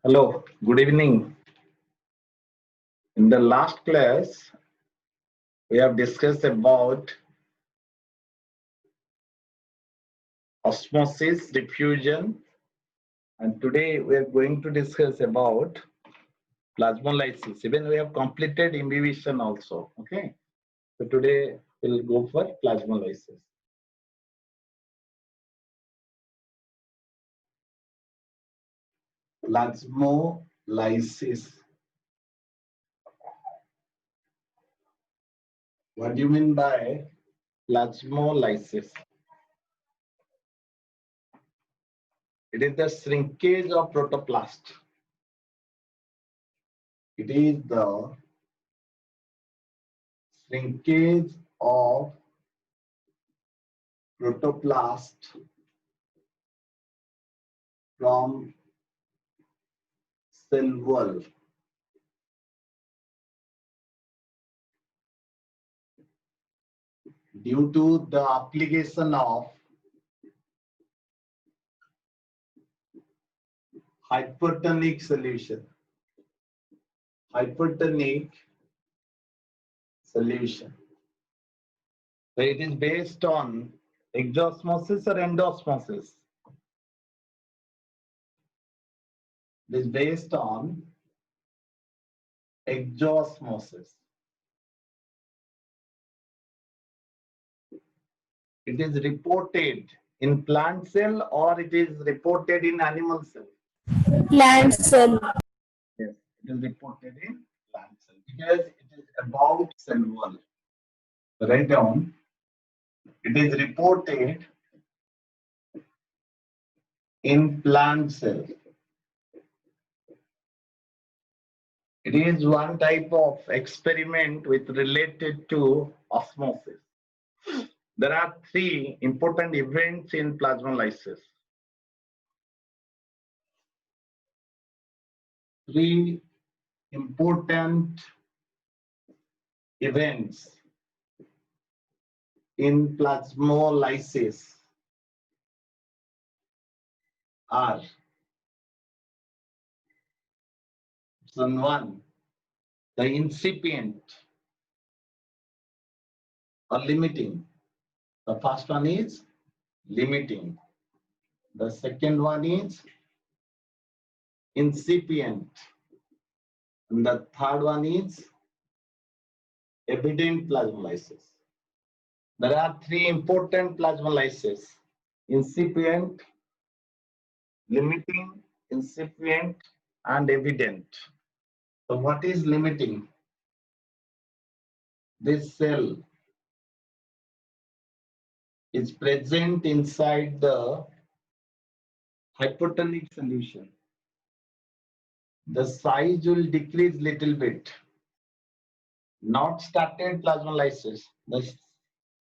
Hello, good evening. In the last class, we have discussed about osmosis, diffusion, and today we are going to discuss about plasmolysis. Even we have completed imbibition also. Okay, so today we'll go for plasmolysis. Plasmolysis. What do you mean by plasmolysis? It is the shrinkage of protoplast. It is the shrinkage of protoplast from cell wall. Due to the application of hypertonic solution. Hypertonic solution. So it is based on exosmosis or endosmosis. It is based on exosmosis. It is reported in plant cell or it is reported in animal cell? Plant cell. Yes, it is reported in plant cell because it is about cell wall. Write down. It is reported in plant cell. It is one type of experiment with related to osmosis. There are three important events in plasmolysis. Three important events in plasmolysis are: option 1, the incipient or limiting. The first one is limiting. The second one is incipient. And the third one is evident plasmolysis. There are three important plasmolysis: incipient, limiting, incipient, and evident. So what is limiting? This cell is present inside the hypertonic solution. The size will decrease little bit. Not started plasmolysis. The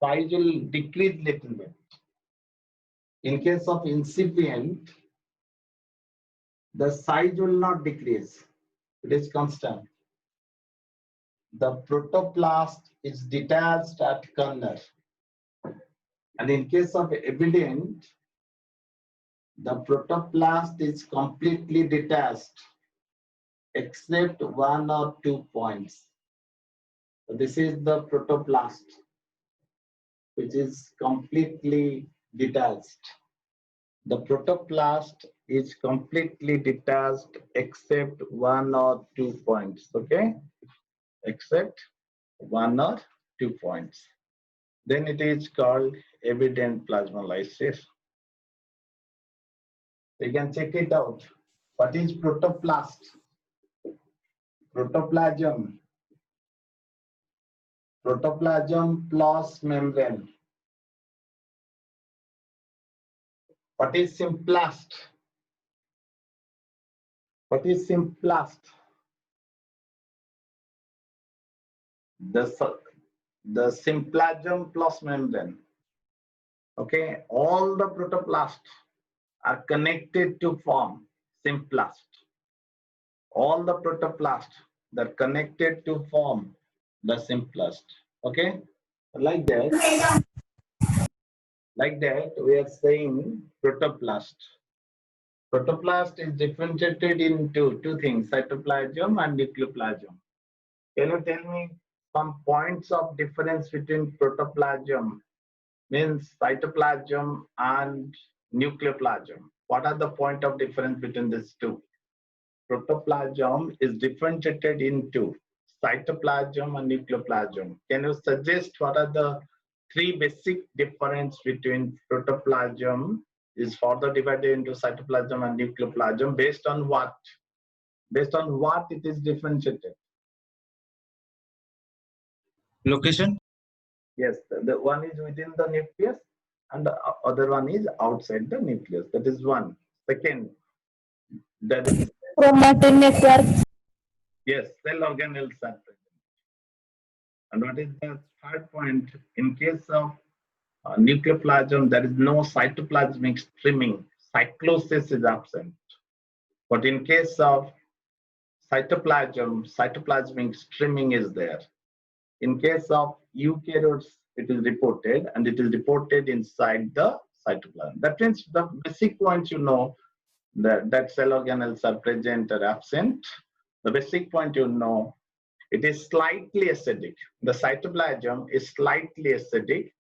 size will decrease little bit. In case of incipient, the size will not decrease. It is constant. The protoplast is detached at corner. And in case of evident, the protoplast is completely detached except 1 or 2 points. So this is the protoplast, which is completely detached. The protoplast is completely detached except 1 or 2 points, okay? Except 1 or 2 points. Then it is called evident plasmolysis. You can check it out. What is protoplast? Protoplasm. Protoplasm plus membrane. What is symplast? What is symplast? the symplasm plus membrane. Okay, all the protoplasts are connected to form symplast. All the protoplasts that are connected to form the symplast. Okay, like that. Like that, we are saying protoplast. Protoplast is differentiated into two things, cytoplasm and nucleoplasm. Can you tell me some points of difference between protoplasm, means cytoplasm, and nucleoplasm? What are the point of difference between these two? Protoplasm is differentiated into cytoplasm and nucleoplasm. Can you suggest what are the three basic difference between protoplasm is further divided into cytoplasm and nucleoplasm based on what? Based on what it is differentiated? Location. Yes, the one is within the nucleus and the other one is outside the nucleus. That is one. Second, that is, Chromatin network. yes, cell organelles are present. And what is the third point? In case of nucleoplasm, there is no cytoplasmic streaming. Cyclosis is absent. But in case of cytoplasm, cytoplasmic streaming is there. In case of eukaryotes, it is reported, and it is reported inside the cytoplasm. That means the basic point you know that cell organelles are present or absent. The basic point you know, it is slightly acidic. The cytoplasm is slightly acidic,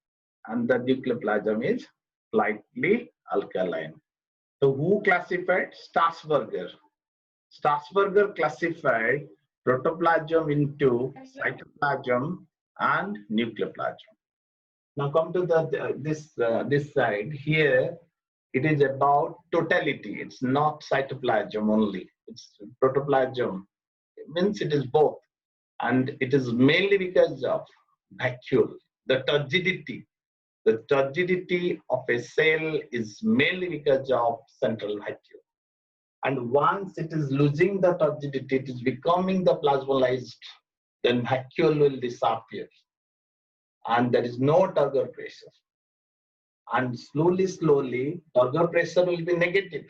and the nucleoplasm is slightly alkaline. So who classified? Starsberger. Starsberger classified protoplasm into cytoplasm and nucleoplasm. Now come to the this side here. It is about totality. It's not cytoplasm only. It's protoplasm. It means it is both, and it is mainly because of vacuole, the turgidity. The turgidity of a cell is mainly because of central vacuole. And once it is losing the turgidity, it is becoming the plasmolized, then vacuole will disappear. And there is no turgor pressure. And slowly, turgor pressure will be negative.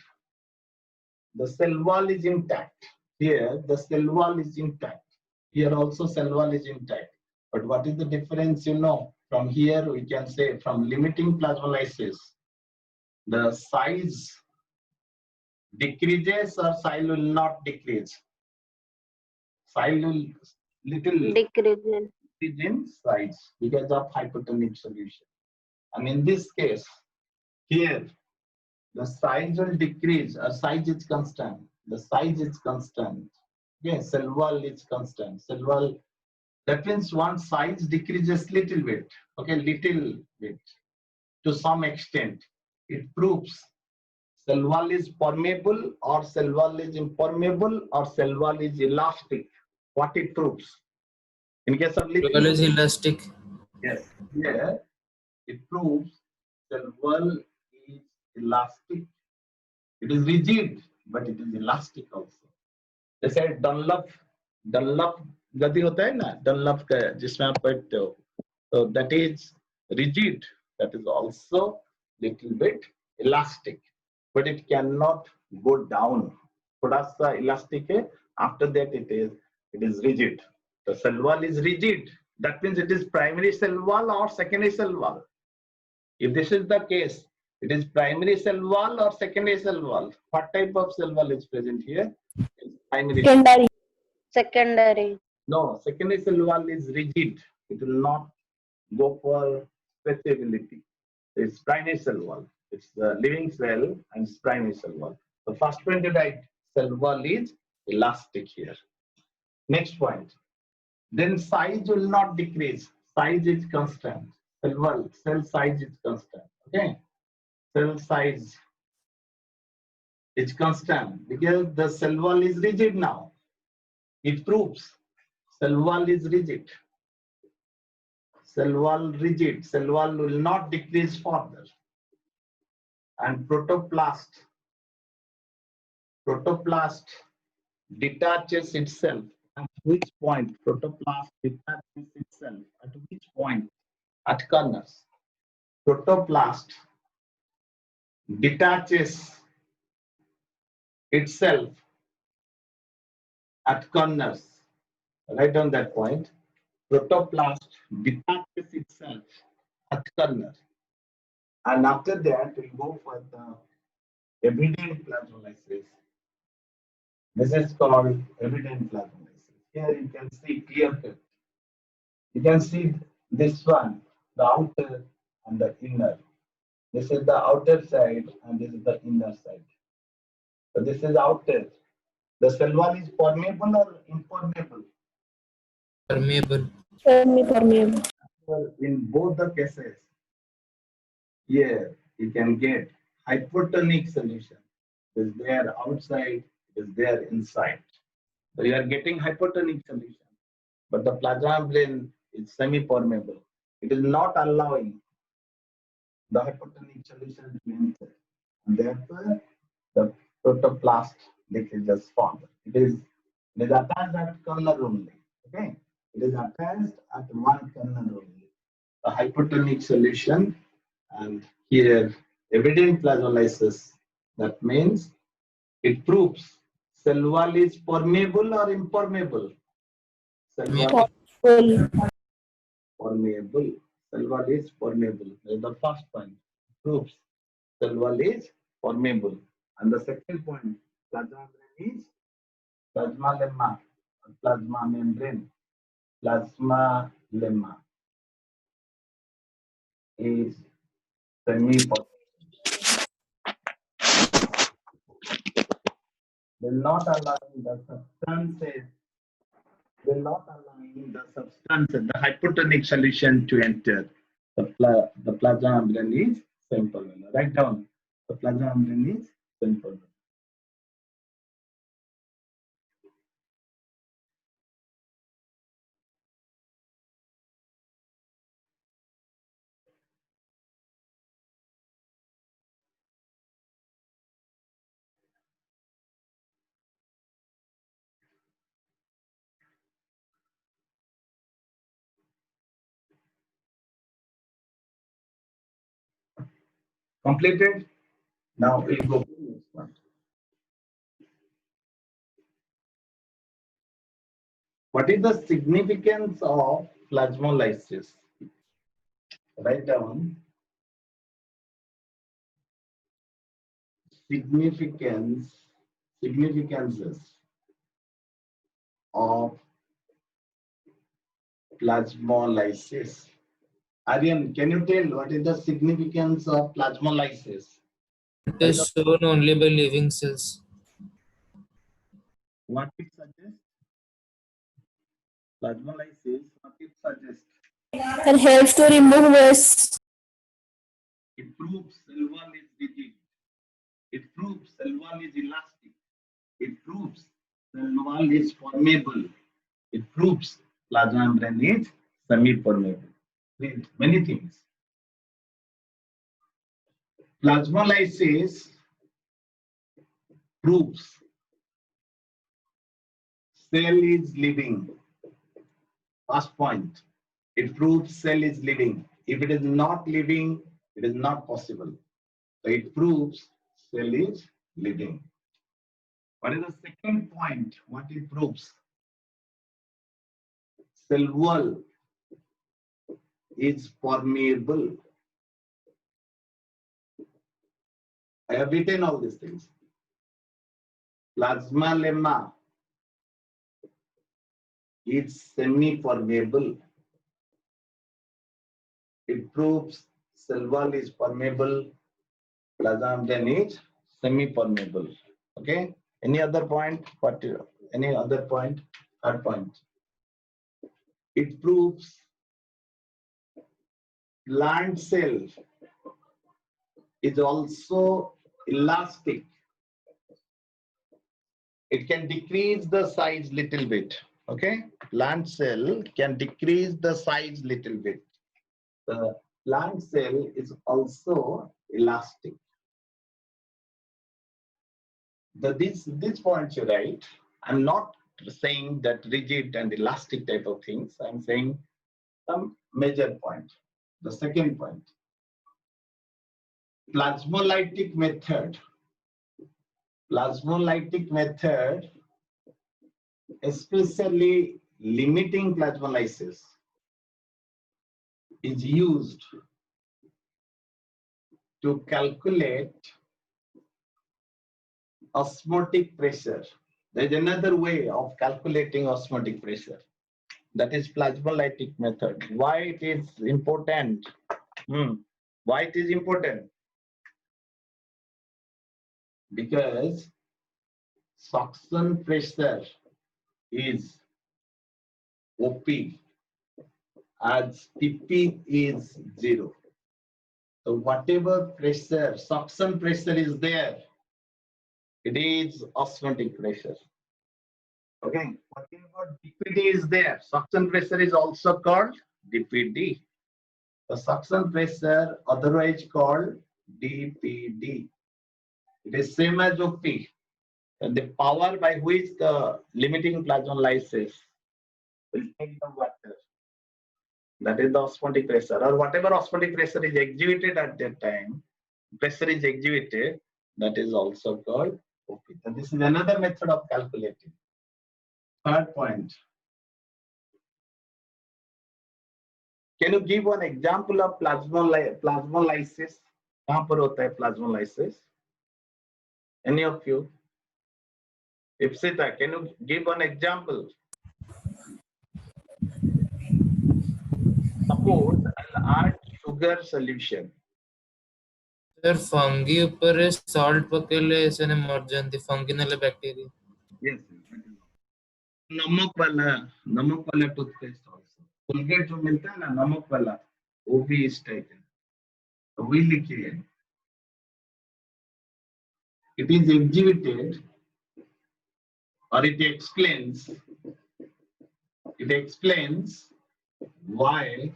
The cell wall is intact. Here, the cell wall is intact. Here also cell wall is intact. But what is the difference, you know? From here, we can say from limiting plasmolysis, the size decreases or size will not decrease. Size will little Decrease. decrease in size because of hypotonic solution. And in this case, here, the size will decrease or size is constant. The size is constant. Yes, cell wall is constant. Cell wall, that means one size decreases little bit. Okay, little bit. To some extent, it proves cell wall is permeable or cell wall is impermeable or cell wall is elastic. What it proves? In case of little, Local is elastic. yes, here it proves cell wall is elastic. It is rigid, but it is elastic also. जैसे Dunlop गति होता है ना, Dunlop का जिसमें आप बैठते हो, so that is rigid, that is also little bit elastic, but it cannot go down. थोड़ा सा elastic है, after that it is rigid. The cell wall is rigid. That means it is primary cell wall or secondary cell wall. If this is the case, it is primary cell wall or secondary cell wall. What type of cell wall is present here? It's primary. Secondary. Secondary. No, secondary cell wall is rigid. It will not go for stretchability. It's primary cell wall. It's the living cell and it's primary cell wall. The first point to write, cell wall is elastic here. Next point. Then size will not decrease. Size is constant. Cell wall, cell size is constant. Okay. Cell size is constant because the cell wall is rigid now. It proves cell wall is rigid. Cell wall rigid. Cell wall will not decrease further. And protoplast detaches itself At which point protoplast detaches itself? At which point? At corners. Protoplast detaches itself at corners. Write down that point. Protoplast detaches itself at corners. And after that, we go for the evident plasmolysis. This is called evident plasmolysis. Here you can see clear cut. You can see this one, the outer and the inner. This is the outer side and this is the inner side. So this is outer. The cell wall is permeable or impermeable? Permeable. Permeable. Well, in both the cases, here you can get hypotonic solution. It is there outside, it is there inside. So you are getting hypotonic solution. But the plasma membrane is semi-permeable. It is not allowing the hypotonic solution to enter. And therefore, the protoplast decays further. It is attached at corner only. Okay, it is attached at one corner only. The hypotonic solution, and here evident plasmolysis. That means it proves cell wall is permeable or impermeable. Cell wall is permeable. Cell wall is permeable. That is the first point. Proves cell wall is permeable. And the second point, plasma membrane is plasma lemma, plasma membrane. Plasma lemma is semi-permeable. Will not allowing the substances, the hypotonic solution to enter. The plasma membrane is semi-permeable. Write down. The plasma membrane is semi-permeable. Completed? Now we go to the next one. What is the significance of plasmolysis? Write down significances of plasmolysis. Aryan, can you tell what is the significance of plasmolysis? It is shown only by living cells. What it suggests? Plasmolysis, what it suggests? And helps to remove waste. It proves cell wall is rigid. It proves cell wall is elastic. It proves cell wall is permeable. It proves plasma membrane is semi-permeable. Many things. Plasmolysis proves cell is living. First point. It proves cell is living. If it is not living, it is not possible. So it proves cell is living. What is the second point? What it proves? Cell wall is permeable. I have written all these things. Plasma lemma is semi-permeable. It proves cell wall is permeable. Plasma membrane is semi-permeable. Okay. Any other point? Any other point? Third point. It proves plant cell is also elastic. It can decrease the size little bit. Okay. Plant cell can decrease the size little bit. The plant cell is also elastic. This point you write. I'm not saying that rigid and elastic type of things. I'm saying some major point. The second point, plasmolytic method. Plasmolytic method, especially limiting plasmolysis, is used to calculate osmotic pressure. There is another way of calculating osmotic pressure. That is plasmolytic method. Why it is important? Why it is important? Because suction pressure is OP as PP is 0. So whatever pressure, suction pressure is there, it is osmotic pressure. Okay, whatever DPD is there, suction pressure is also called DPD. The suction pressure, otherwise called DPD. It is same as OP. And the power by which the limiting plasmolysis will take the water. That is the osmotic pressure, or whatever osmotic pressure is exhibited at that time, pressure is exhibited, that is also called OP. So this is another method of calculating. Third point. Can you give one example of plasmolysis? कहाँ पर होता है plasmolysis? Any of you? Ipsita, can you give one example? Suppose I'll add sugar solution. Sir fungi ऊपर salt पकेले ऐसे ने मर जाती fungi नाले बैक्टीरिया. Yes. नमक वाला टूथपेस्ट also. कोलगेट जो मिलता है ना नमक वाला, वो भी इस टाइप है. तो वही लिखिए. It is exhibited, or it explains why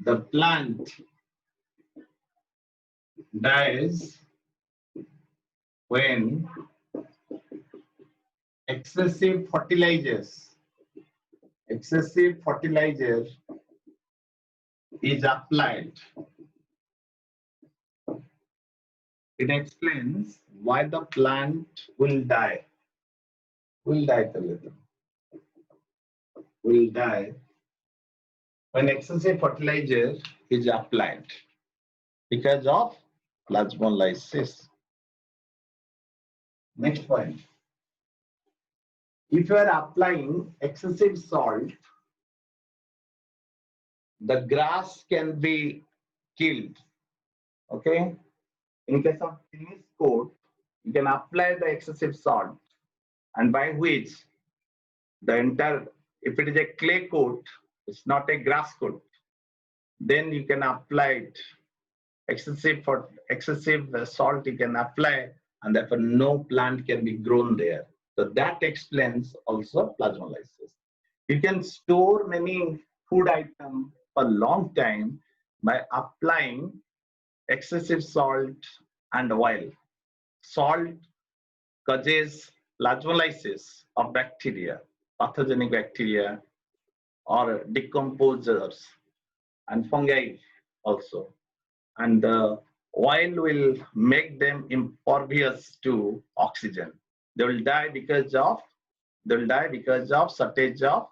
the plant dies when excessive fertilizer is applied. It explains why the plant will die. Will die when excessive fertilizer is applied because of plasmolysis. Next point. If you are applying excessive salt, the grass can be killed. Okay? In case of tennis court, you can apply the excessive salt, and by which the entire, if it is a clay coat, it's not a grass coat, then you can apply it. Excessive salt you can apply, and therefore no plant can be grown there. So that explains also plasmolysis. You can store many food items for a long time by applying excessive salt and oil. Salt causes plasmolysis of bacteria, pathogenic bacteria, or decomposers, and fungi also. And the oil will make them impervious to oxygen. They will die because of shortage of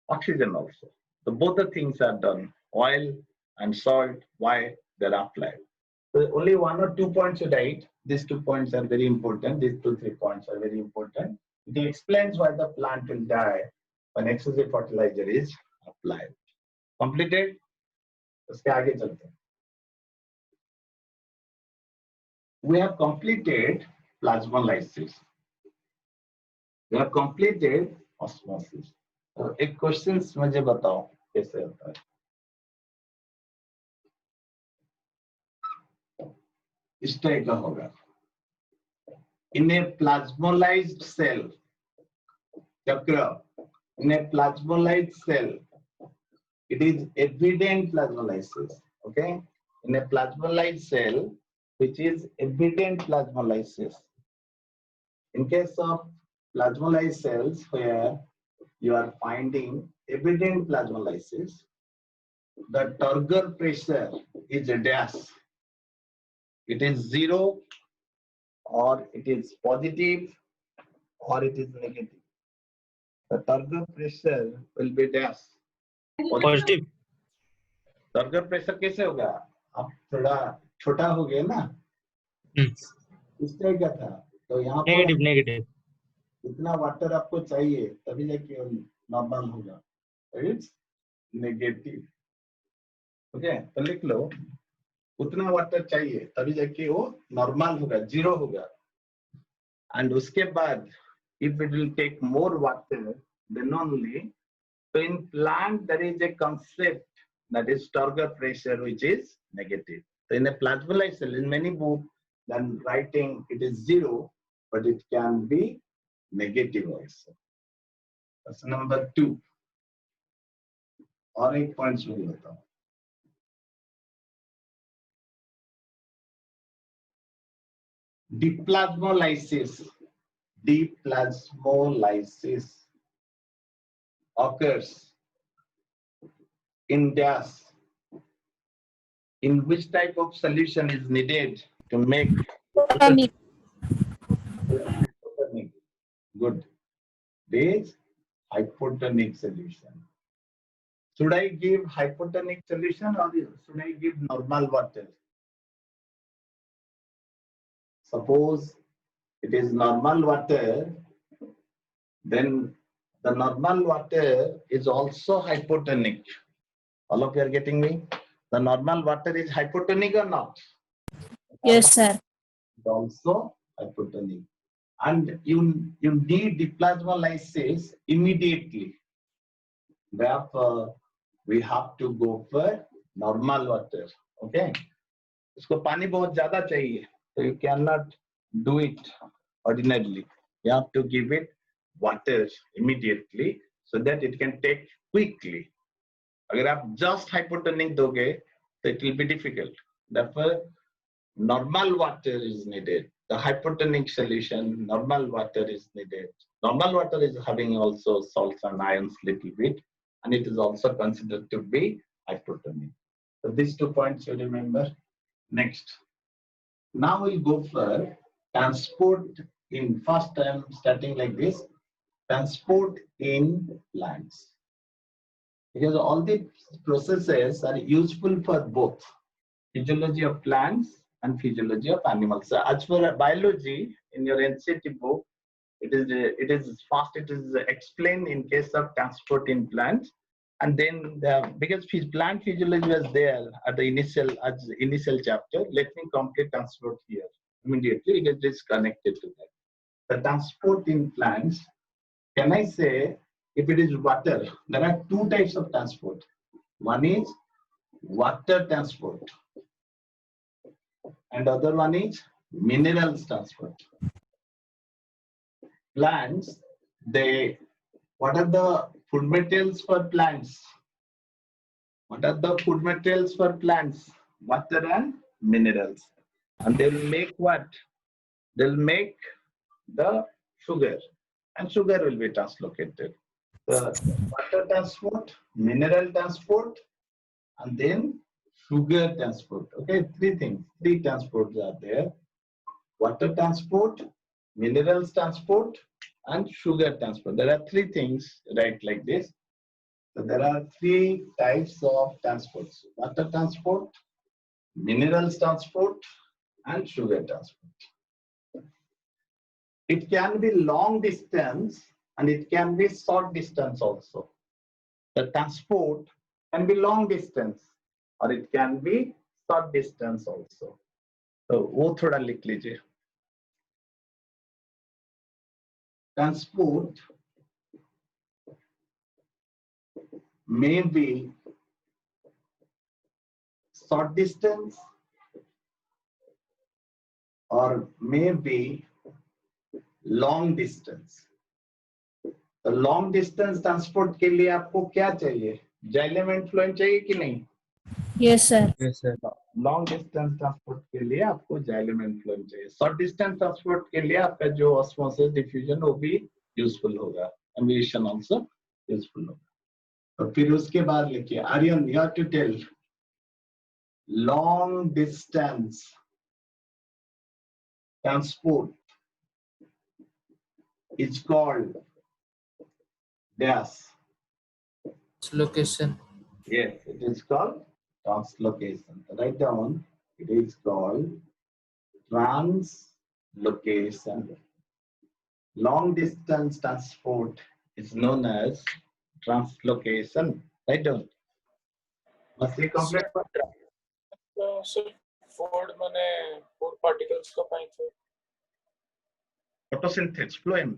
oxygen also. So both the things are done. Oil and salt, why they're applied. So only 1 or 2 points you write. These 2 points are very important. These 2-3 points are very important. It explains why the plant will die when excessive fertilizer is applied. Completed? उसके आगे चलते हैं. We have completed plasmolysis. We have completed osmosis. तो एक questions मुझे बताओ कैसे होता है. इस टाइप का होगा. In a plasmolysed cell, Chakra, in a plasmolysed cell, it is evident plasmolysis. Okay, in a plasmolysed cell, which is evident plasmolysis, In case of plasmolyzed cells where you are finding evident plasmolysis, the turgor pressure is a dash. It is 0 or it is positive or it is negative. The turgor pressure will be dash. Positive turgor pressure कैसे होगा? आप थोड़ा छोटा हो गया ना, इस type का था। तो यहाँ पर नेगेटिव नेगेटिव इतना वाटर आपको चाहिए तभी जाके नॉर्मल होगा, इट्स नेगेटिव। ओके, तो लिख लो उतना वाटर चाहिए तभी जाके वो नॉर्मल होगा, 0 होगा। एंड उसके बाद if it will take more water then only, so in plant there is a concept that is turgor pressure which is negative. So in a plasmolyzed cell, in many books then writing it is 0, but it can be negative also. That's number 2. और एक point सुन लेता हूँ। Deplasmolysis occurs in dash. In which type of solution is needed to make Hypotonic. hypotonic? Good. This hypotonic solution. Should I give hypotonic solution or should I give normal water? Suppose it is normal water, then the normal water is also hypotonic. All of you are getting me? The normal water is hypotonic or not? Yes, sir. It's also hypotonic. And you need deplasmolysis immediately. Therefore, we have to go for normal water. Okay? इसको पानी बहुत ज़्यादा चाहिए, so you cannot do it ordinarily. You have to give it water immediately so that it can take quickly. अगर आप just hypotonic दोगे, so it will be difficult. Therefore, normal water is needed. The hypotonic solution, normal water is needed. Normal water is having also salts and ions little bit, and it is also considered to be hypotonic. So these 2 points you remember. Next. Now we'll go for transport in first time starting like this. Transport in plants. Because all the processes are useful for both physiology of plants and physiology of animals. So as for biology, in your NCT book, it is explained in case of transport in plants, and then because plant physiology was there at the initial chapter, let me complete transport here immediately because it is connected to that. The transport in plants, can I say if it is water, there are 2 types of transport. One is water transport, and other one is minerals transport. Plants, what are the food materials for plants? What are the food materials for plants? Water and minerals. And they'll make what? They'll make the sugar, and sugar will be translocated. The water transport, mineral transport, and then sugar transport. Okay, 3 things, 3 transports are there. Water transport, minerals transport, and sugar transport. There are 3 things, right, like this. So there are 3 types of transports: water transport, minerals transport, and sugar transport. It can be long distance and it can be short distance also. The transport can be long distance or it can be short distance also. So वो थोड़ा लिख लीजिए. Transport may be short distance or may be long distance. तो long distance transport के लिए आपको क्या चाहिए? जाइलम एंड फ्लोएम चाहिए कि नहीं? Yes, sir. Yes, sir. Long distance transport के लिए आपको जाइलम एंड फ्लोएम चाहिए। शॉर्ट डिस्टेंस ट्रांसपोर्ट के लिए आपका जो ऑस्मोसिस डिफ्यूजन वो भी यूजफुल होगा, एम्बिशन आल्सो यूजफुल होगा। तो फिर उसके बाद लिखिए Aryan, you have to tell long distance transport is called dash. Location. Yes, it is called translocation. Write down, it is called translocation. Long distance transport is known as translocation. Write down. Must be complete. Ford माने four particles का पाई थे Photosynthesis, phloem.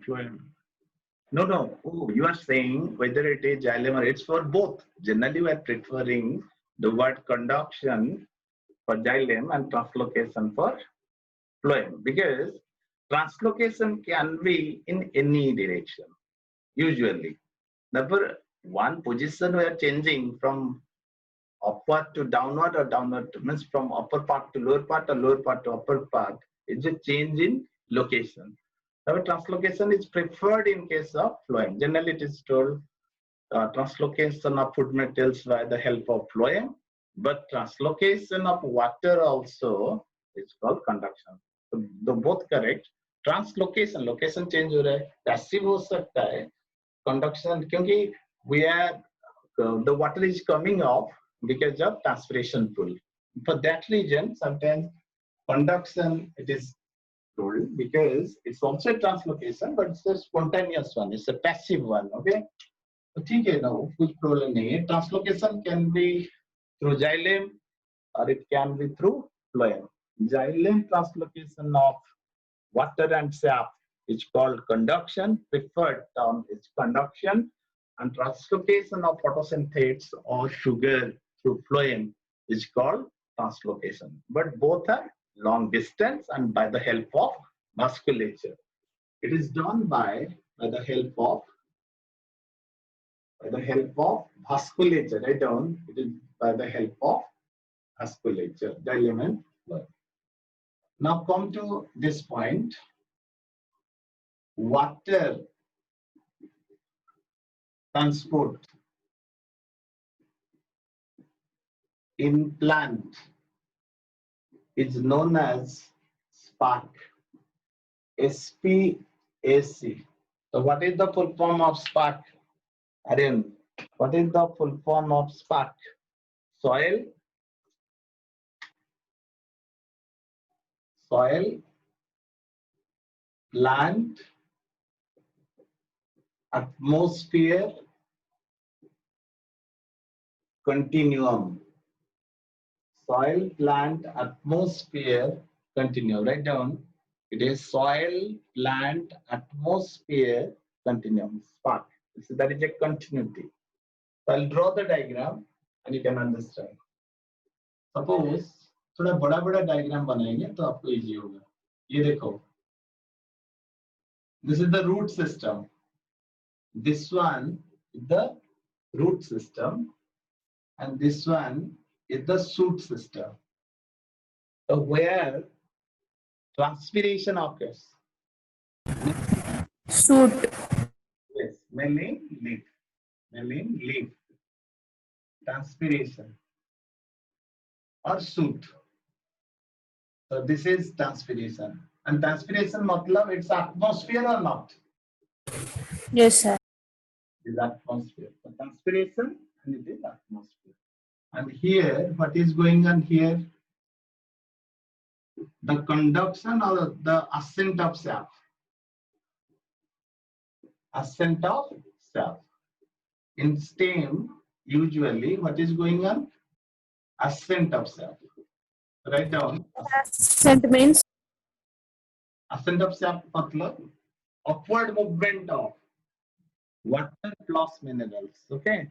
No. Oh, you are saying whether it is xylem or it's for both. Generally, we are preferring the word conduction for xylem and translocation for phloem, because translocation can be in any direction. Usually, therefore, one position we are changing from upward to downward or downward to, means from upper part to lower part or lower part to upper part. It's a change in location. However, translocation is preferred in case of phloem. Generally, it is told translocation of food metals by the help of phloem, but translocation of water also is called conduction. So, both correct. Translocation, location change हो रहा है, passive हो सकता है, conduction क्योंकि we are the water is coming off because of transpiration pool. For that reason, sometimes conduction it is told because it's also a translocation, but it's a spontaneous one. It's a passive one. Okay. So ठीक है ना, कुछ problem नहीं है. Translocation can be through xylem or it can be through phloem. Xylem translocation of water and sap is called conduction. Preferred term is conduction, and translocation of photosynthetes or sugar through phloem is called translocation. But both are long distance and by the help of vasculature. It is done by the help of vasculature. Write down, it is by the help of vasculature, xylem and phloem. Now come to this point. Water transport in plant is known as SPAC. SPAC. So what is the full form of SPAC? Aryan, what is the full form of SPAC? Soil, plant, atmosphere, continuum. Soil, plant, atmosphere, continuum. Write down. It is soil, plant, atmosphere, continuum. SPAC. So that is a continuity. So I'll draw the diagram and you can understand. Suppose थोड़ा बड़ा diagram बनाएंगे तो आपको easy होगा. ये देखो. This is the root system. This one is the root system, and this one is the shoot system. So where transpiration occurs. Suit. Yes, mainly leaf. Transpiration or shoot. So this is transpiration. And transpiration matlab it's atmosphere or not? Yes, sir. It is atmosphere. So transpiration and it is atmosphere. And here, what is going on here? The conduction or the ascent of sap. Ascent of sap. In stem, usually, what is going on? Ascent of sap. Write down. Ascent means Ascent of sap matlab upward movement of water plus minerals. Okay.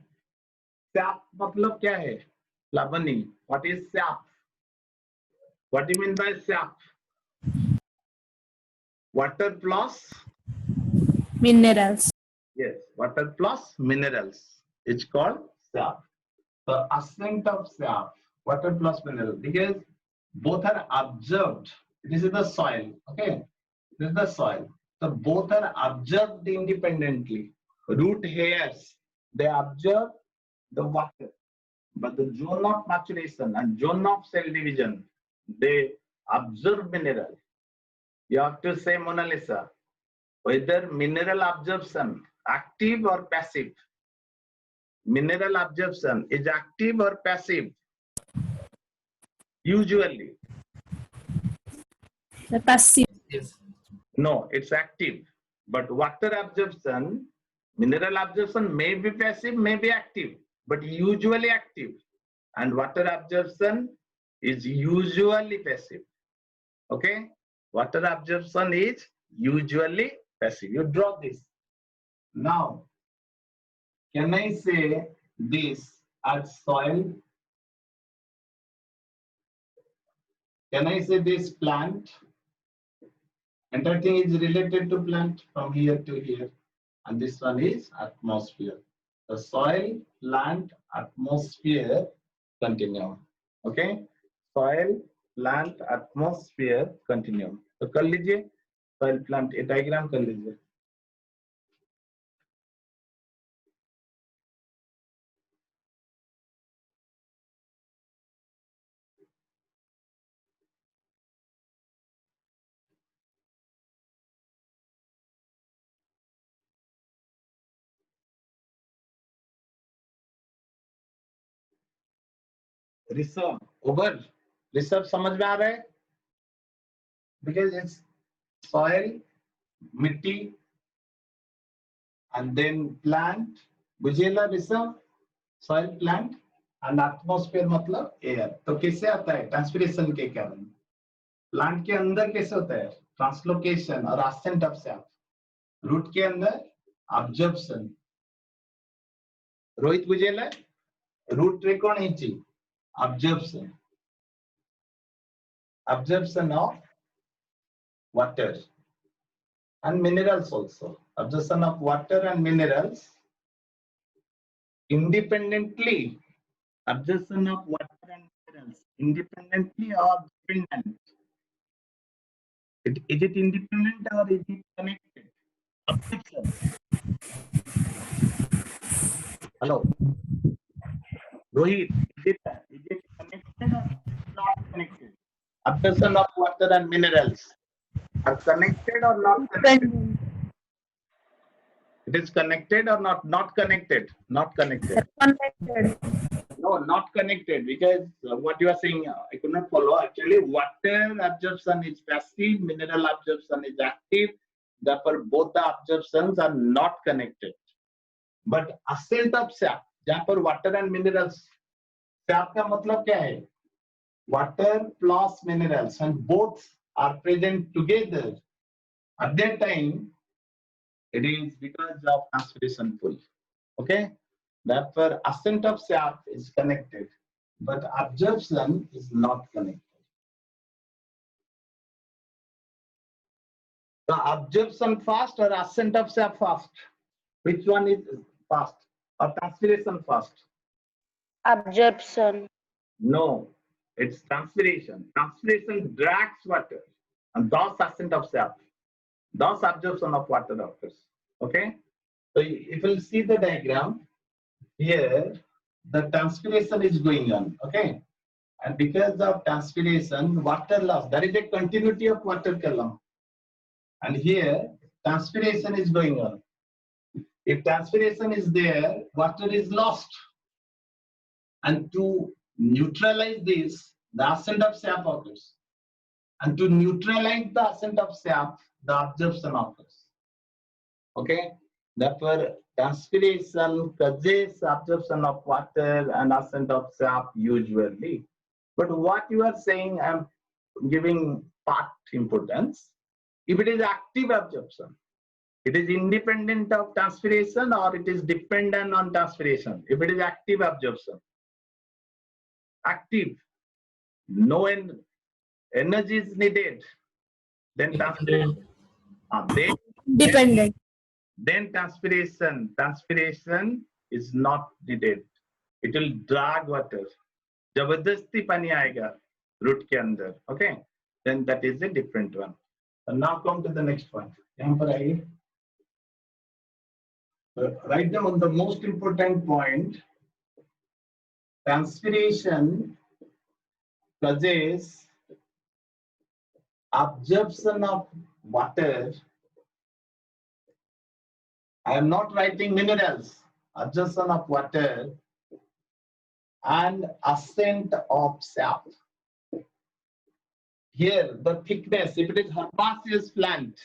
Sap matlab क्या है? Lavani. What is sap? What do you mean by sap? Water plus. minerals. Yes, water plus minerals. It's called sap. The ascent of sap Water plus mineral, because both are absorbed. This is the soil. Okay, this is the soil. So both are absorbed independently. Root hairs, they absorb the water, but the zone of maturation and zone of cell division, they absorb mineral. You have to say, Mona Lisa, whether mineral absorption active or passive. Mineral absorption is active or passive? Usually. The passive. No, it's active. But water absorption, mineral absorption may be passive, may be active, but usually active. And water absorption is usually passive. Okay? Water absorption is usually passive. You draw this. Now, can I say this as soil? Can I say this plant? Entire thing is related to plant from here to here. And this one is atmosphere. The soil, plant, atmosphere continuum. Okay? Soil, plant, atmosphere continuum. तो कर लीजिए soil plant ये diagram कर लीजिए. Rishabh over Rishabh समझ में आ रहा है because it's soil मिट्टी and then plant बुझेला Rishabh soil plant and atmosphere मतलब air तो कैसे आता है ट्रांसपिरेशन के कारण प्लांट के अंदर कैसे होता है ट्रांसलोकेशन और ascent of sap रूट के अंदर absorption रोहित बुझेला रूट त्रिकोण हिची absorption of water and minerals also. Absorption of water and minerals independently. Absorption of water and minerals independently or dependent. Is it independent or is it connected? Absorption. Hello. Rohit, is it connected or not connected? Absorption of water and minerals are connected or not connected? It is connected or not connected? Not connected. Connected. No, not connected because what you are saying, I could not follow. Actually, water absorption is passive, mineral absorption is active. Therefore, both the absorptions are not connected. But ascent of sap, जहाँ पर water and minerals, sap का मतलब क्या है? Water plus minerals, and both are present together. At that time, it is because of transpiration pull. Okay? Therefore, ascent of sap is connected, but absorption is not connected. The absorption fast or ascent of sap fast? Which one is fast? Or transpiration fast? Absorption. No, it's transpiration. Transpiration drags water, and thus ascent of sap. Thus absorption of water occurs. Okay? So if you see the diagram, here the transpiration is going on. Okay? And because of transpiration, water loss, there is a continuity of water column. And here, transpiration is going on. If transpiration is there, water is lost. And to neutralize this, the ascent of sap occurs. And to neutralize the ascent of sap, the absorption occurs. Okay? Therefore, transpiration causes absorption of water and ascent of sap usually. But what you are saying, I'm giving part importance. If it is active absorption, it is independent of transpiration or it is dependent on transpiration. If it is active absorption, active, no energy is needed, then transpiration. Dependent. Then transpiration is not needed. It will drag water. जबरदस्ती पानी आएगा root के अंदर, okay, then that is a different one. Now come to the next point. यहाँ पर आइए. Write down the most important point. Transpiration causes absorption of water. I am not writing minerals. Absorption of water and ascent of sap. Here, the thickness, if it is herbaceous plant,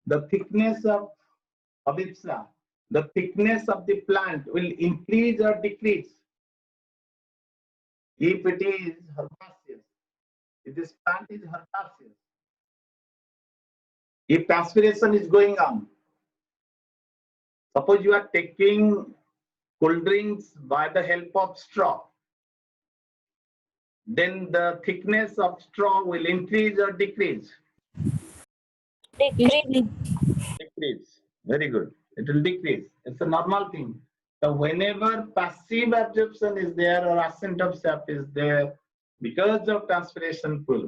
the thickness of Abipsa, the thickness of the plant will increase or decrease. If it is herbaceous, if this plant is herbaceous, if transpiration is going on, suppose you are taking cold drinks by the help of straw, then the thickness of straw will increase or decrease. Decrease. Decrease. Very good. It will decrease. It's a normal thing. So whenever passive absorption is there or ascent of sap is there because of transpiration pull,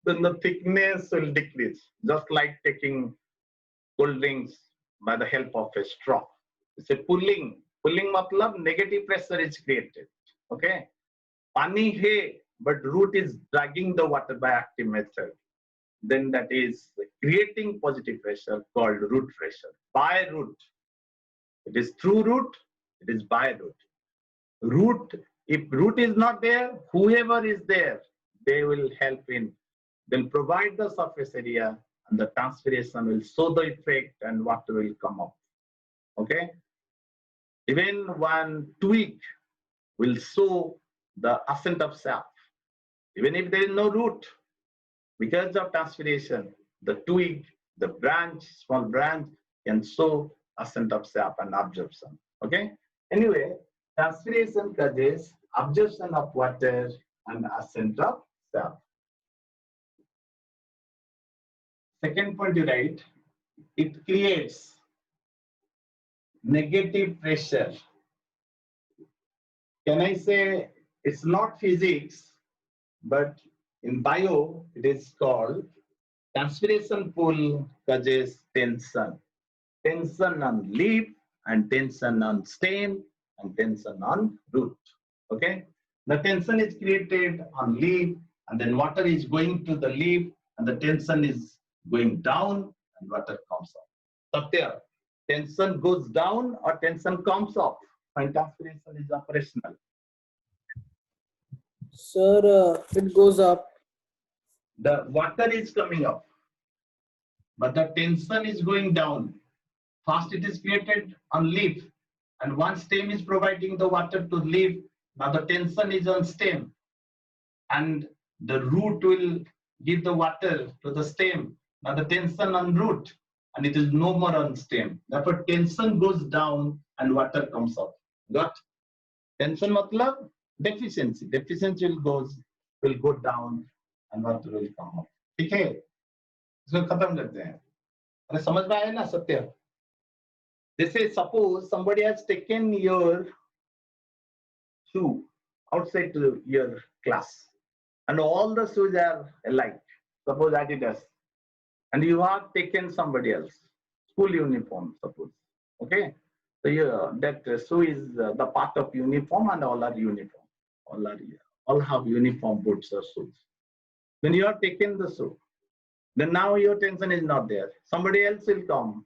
then the thickness will decrease. Just like taking cold drinks by the help of a straw. It's a pulling. Pulling matlab negative pressure is created. Okay. Pani hai, but root is dragging the water by active method. Then that is creating positive pressure called root pressure. By root. It is through root, it is by root. Root, if root is not there, whoever is there, they will help in. They'll provide the surface area and the transpiration will show the effect and water will come up. Okay? Even one twig will show the ascent of sap. Even if there is no root, because of transpiration, the twig, the branch, small branch can show ascent of sap and absorption. Okay? Anyway, transpiration causes absorption of water and ascent of sap. Second point you write, it creates negative pressure. Can I say it's not physics, but in bio it is called transpiration pull causes tension. Tension on leaf and tension on stem and tension on root. Okay? The tension is created on leaf and then water is going to the leaf and the tension is going down and water comes up. Satya, tension goes down or tension comes up when transpiration is operational? Sir, it goes up. The water is coming up, but the tension is going down. First it is created on leaf and one stem is providing the water to leaf. Now the tension is on stem and the root will give the water to the stem. Now the tension on root and it is no more on stem. Therefore tension goes down and water comes up. Got? Tension matlab deficiency. Deficiency will go down and water will come up. ठीक है? इसको खत्म करते हैं. अरे समझ में आया ना सत्य? They say suppose somebody has taken your shoe outside to your class and all the shoes are alike. Suppose Adidas. And you have taken somebody else, school uniform, suppose. Okay? So that shoe is the part of uniform and all are uniform. All have uniform boots or shoes. When you have taken the shoe, then now your tension is not there. Somebody else will come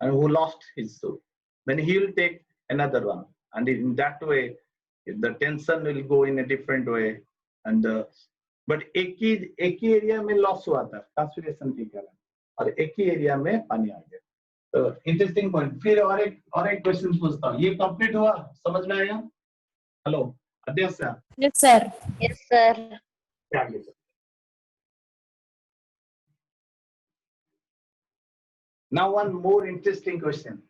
and who lost his shoe. Then he will take another one. And in that way, the tension will go in a different way. And but एक ही area में loss हुआ था transpiration के कारण और एक ही area में पानी आ गया. तो इंटरेस्टिंग पॉइंट. फिर और एक क्वेश्चन पूछता हूँ. ये कंप्लीट हुआ? समझ में आया? हेलो अध्यक्ष sir. Yes, sir. Yes, sir. आगे sir. Now one more interesting question.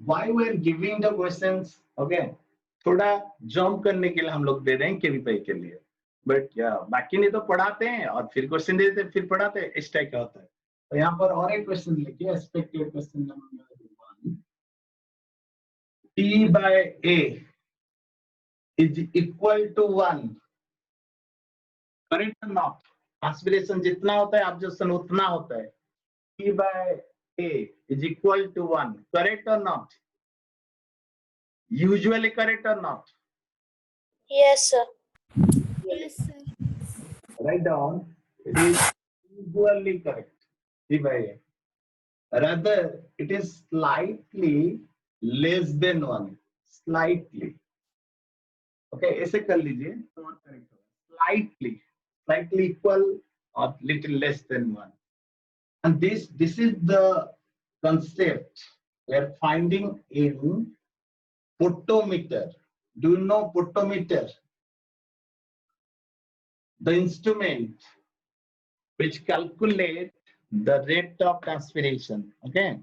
Why we are giving the questions? Okay, थोड़ा जंप करने के लिए हम लोग दे रहे हैं केवीपाई के लिए. बट बाकी नहीं तो पढ़ाते हैं और फिर क्वेश्चन दे देते हैं फिर पढ़ाते हैं. इस टाइप का होता है. तो यहाँ पर और एक क्वेश्चन लेके expected question number 1. T by A is equal to 1. Correct or not? Aspiration जितना होता है absorption उतना होता है. P by A is equal to 1. Correct or not? Usually correct or not? Yes, sir. Yes, sir. Write down. It is usually correct. P by A. Rather, it is slightly less than 1. Slightly. Okay, ऐसे कर लीजिए तो और correct होगा. Slightly equal or little less than 1. And this is the concept we are finding in pottometer. Do you know pottometer? The instrument which calculate the rate of transpiration. Okay,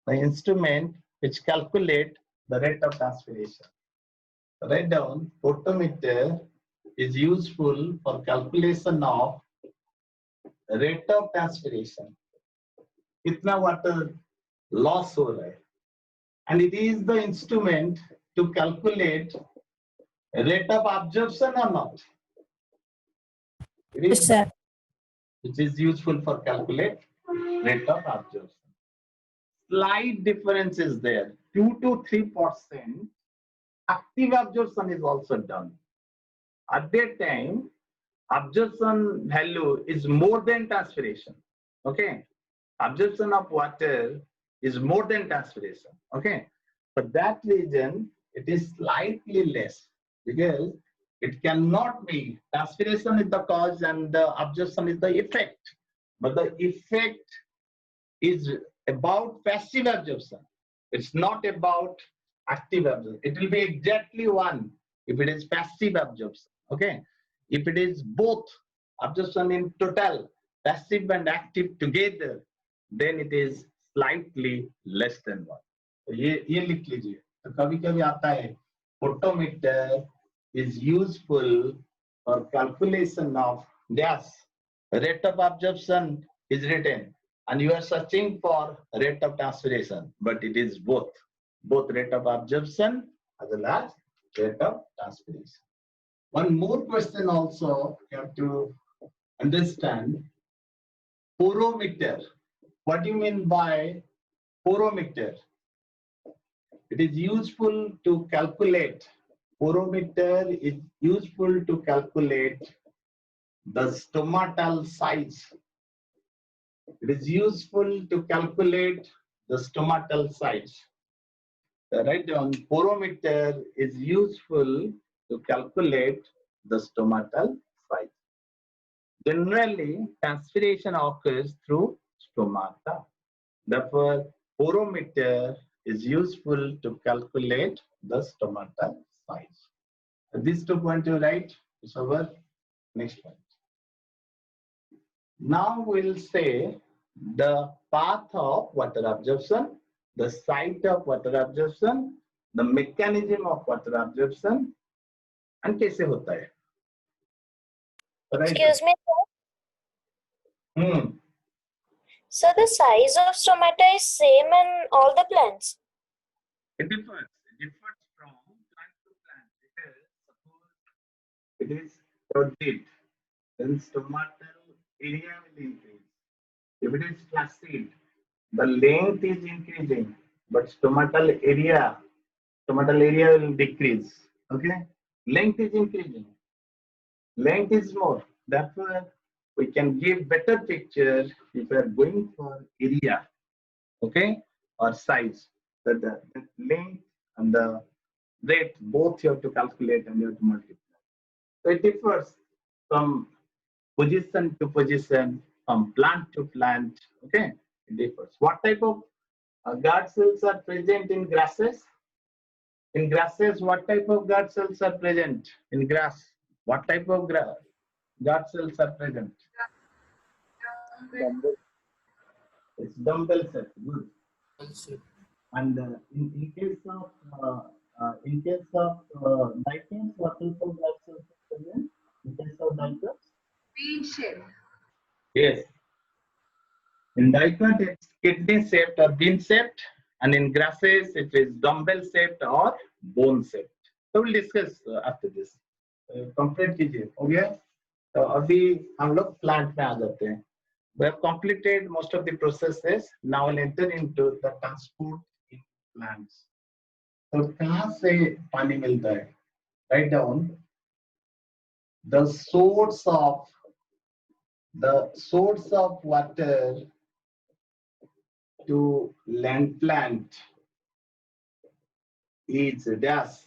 the instrument which calculate the rate of transpiration. Write down, pottometer is useful for calculation of rate of transpiration. कितना water loss हो रहा है, and it is the instrument to calculate rate of absorption or not. It Yes, is, sir. which is useful for calculate rate of absorption. Slight difference is there. 2 to 3% active absorption is also done. At that time, absorption value is more than transpiration. Okay, absorption of water is more than transpiration. Okay, for that reason, it is slightly less because it cannot be transpiration is the cause and the absorption is the effect. But the effect is about passive absorption. It's not about active absorption. It will be exactly 1 if it is passive absorption. Okay, if it is both absorption in total, passive and active together, then it is slightly less than 1. तो ये लिख लीजिए. तो कभी-कभी आता है pottometer is useful for calculation of gas. Rate of absorption is written, and you are searching for rate of transpiration, but it is both rate of absorption as well as rate of transpiration. One more question also you have to understand. Porometer. What do you mean by porometer? It is useful to calculate. Porometer is useful to calculate the stomatal size. It is useful to calculate the stomatal size. Write down, porometer is useful to calculate the stomatal size. Generally, transpiration occurs through stomata. Therefore, porometer is useful to calculate the stomatal size. These 2 points you write. It's over. Next point. Now we'll say the path of water absorption, the site of water absorption, the mechanism of water absorption, and कैसे होता है. Right? Excuse me, sir. Hmm. So the size of stomata is same in all the plants. It differs. It differs from plant to plant. Because suppose it is turgid, then stomatal area will increase. If it is flaccid, the length is increasing, but stomatal area will decrease. Okay, length is increasing. Length is more. Therefore, we can give better picture if we are going for area, okay, or size. That the length and the rate both you have to calculate and you have to multiply. So it differs from position to position, from plant to plant. Okay, it differs. What type of guard cells are present in grasses? In grasses, what type of guard cells are present in grass? What type of guard cells are present? It's dumbbell cells. Good. And in case of dicots, what type of guard cells are present? In case of dicots? Bean shape. Yes. In dicot, it's kidney shaped or bean shaped, and in grasses, it is dumbbell shaped or bone shaped. So we'll discuss after this. Complete कीजिए हो गया? तो अभी हम लोग plant में आ जाते हैं. We have completed most of the processes. Now we'll enter into the transport in plants. तो कहाँ से पानी मिलता है? Write down the source of water to land plant is dash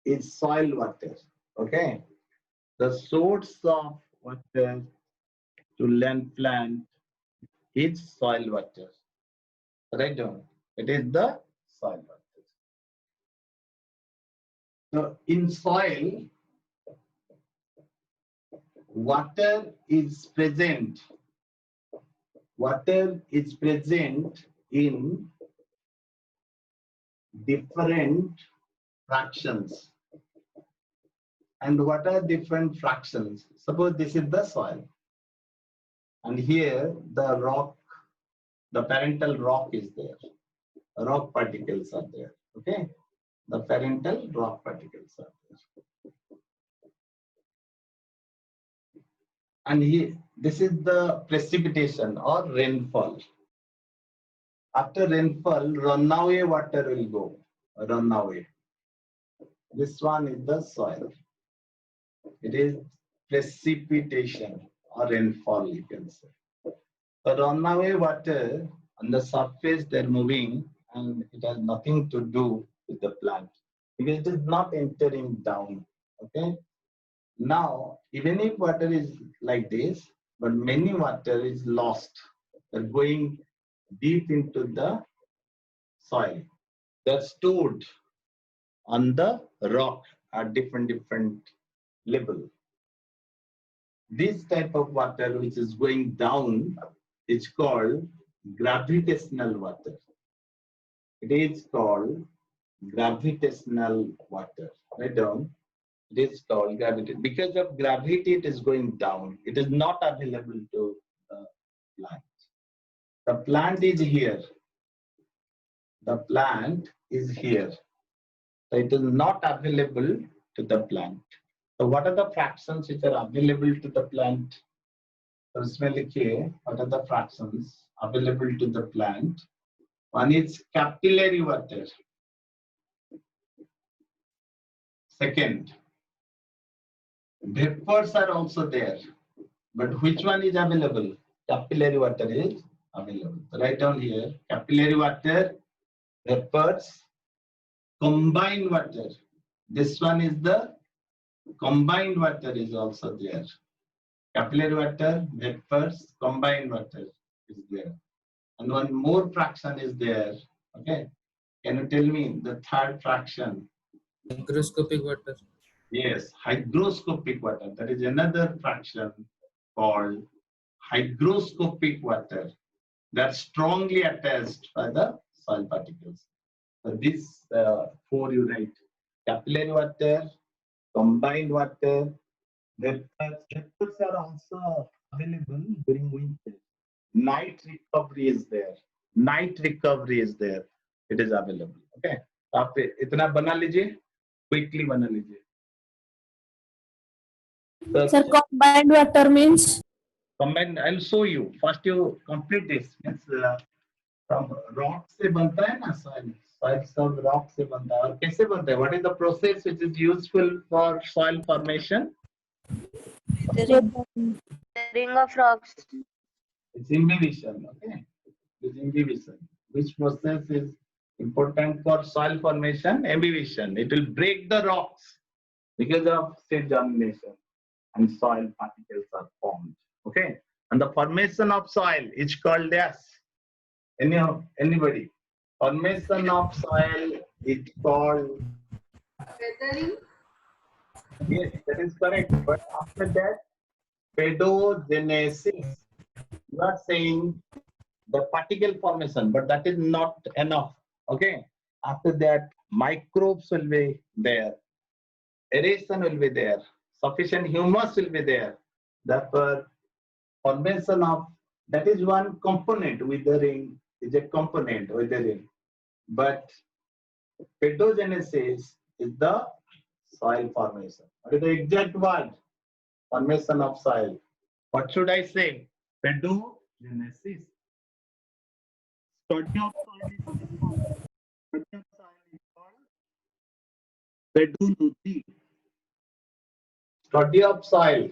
is soil water. Okay, the source of water to land plant is soil water. Write down. It is the soil water. So in soil, water is present. Water is present in different fractions. And what are different fractions? Suppose this is the soil. And here the rock, the parental rock is there. Rock particles are there. Okay? The parental rock particles are there. And here, this is the precipitation or rainfall. After rainfall, runaway water will go. Runaway. This one is the soil. It is precipitation or rainfall, you can say. The runaway water on the surface, they're moving, and it has nothing to do with the plant because it is not entering down. Okay. Now, even if water is like this, but many water is lost. They're going deep into the soil. They're stored on the rock at different level. This type of water which is going down is called gravitational water. It is called gravitational water. Write down. It is called gravity. Because of gravity, it is going down. It is not available to the plant. The plant is here. The plant is here. So it is not available to the plant. So what are the fractions which are available to the plant? So इसमें लिखिए, what are the fractions available to the plant? One is capillary water. Second, vapors are also there. But which one is available? Capillary water is available. So write down here, capillary water, vapors, combined water. This one is the combined water is also there. Capillary water, vapors, combined water is there. And one more fraction is there. Okay. Can you tell me the third fraction? Hygroscopic water. Yes, hygroscopic water. That is another fraction called hygroscopic water. That's strongly attached by the soil particles. So these four you write. Capillary water, combined water, vapors. Vapors are also available during winter. Night recovery is there. Night recovery is there. It is available. Okay. आप इतना बना लीजिए, quickly बना लीजिए. Sir, combined water means? Combined, I'll show you. First you complete this. Means from rock से बनता है ना soil. Soil सब rock से बनता है. और कैसे बनता है? What is the process which is useful for soil formation? The ring of rocks. It's imbibition. Okay. It's imbibition. Which process is important for soil formation? Imbibition. It will break the rocks because of seed germination and soil particles are formed. Okay. And the formation of soil is called as anybody. Formation of soil is called Weathering. yes, that is correct. But after that, pedogenesis. You are saying the particle formation, but that is not enough. Okay. After that, microbes will be there. Aeration will be there. Sufficient humus will be there. Therefore, formation of that is one component. Withering is a component. Withering, but Pedogenesis is the soil formation. What is the exact word? Formation of soil. What should I say? Pedogenesis. Study of soil is called. Study of soil is called pedology. Study of soil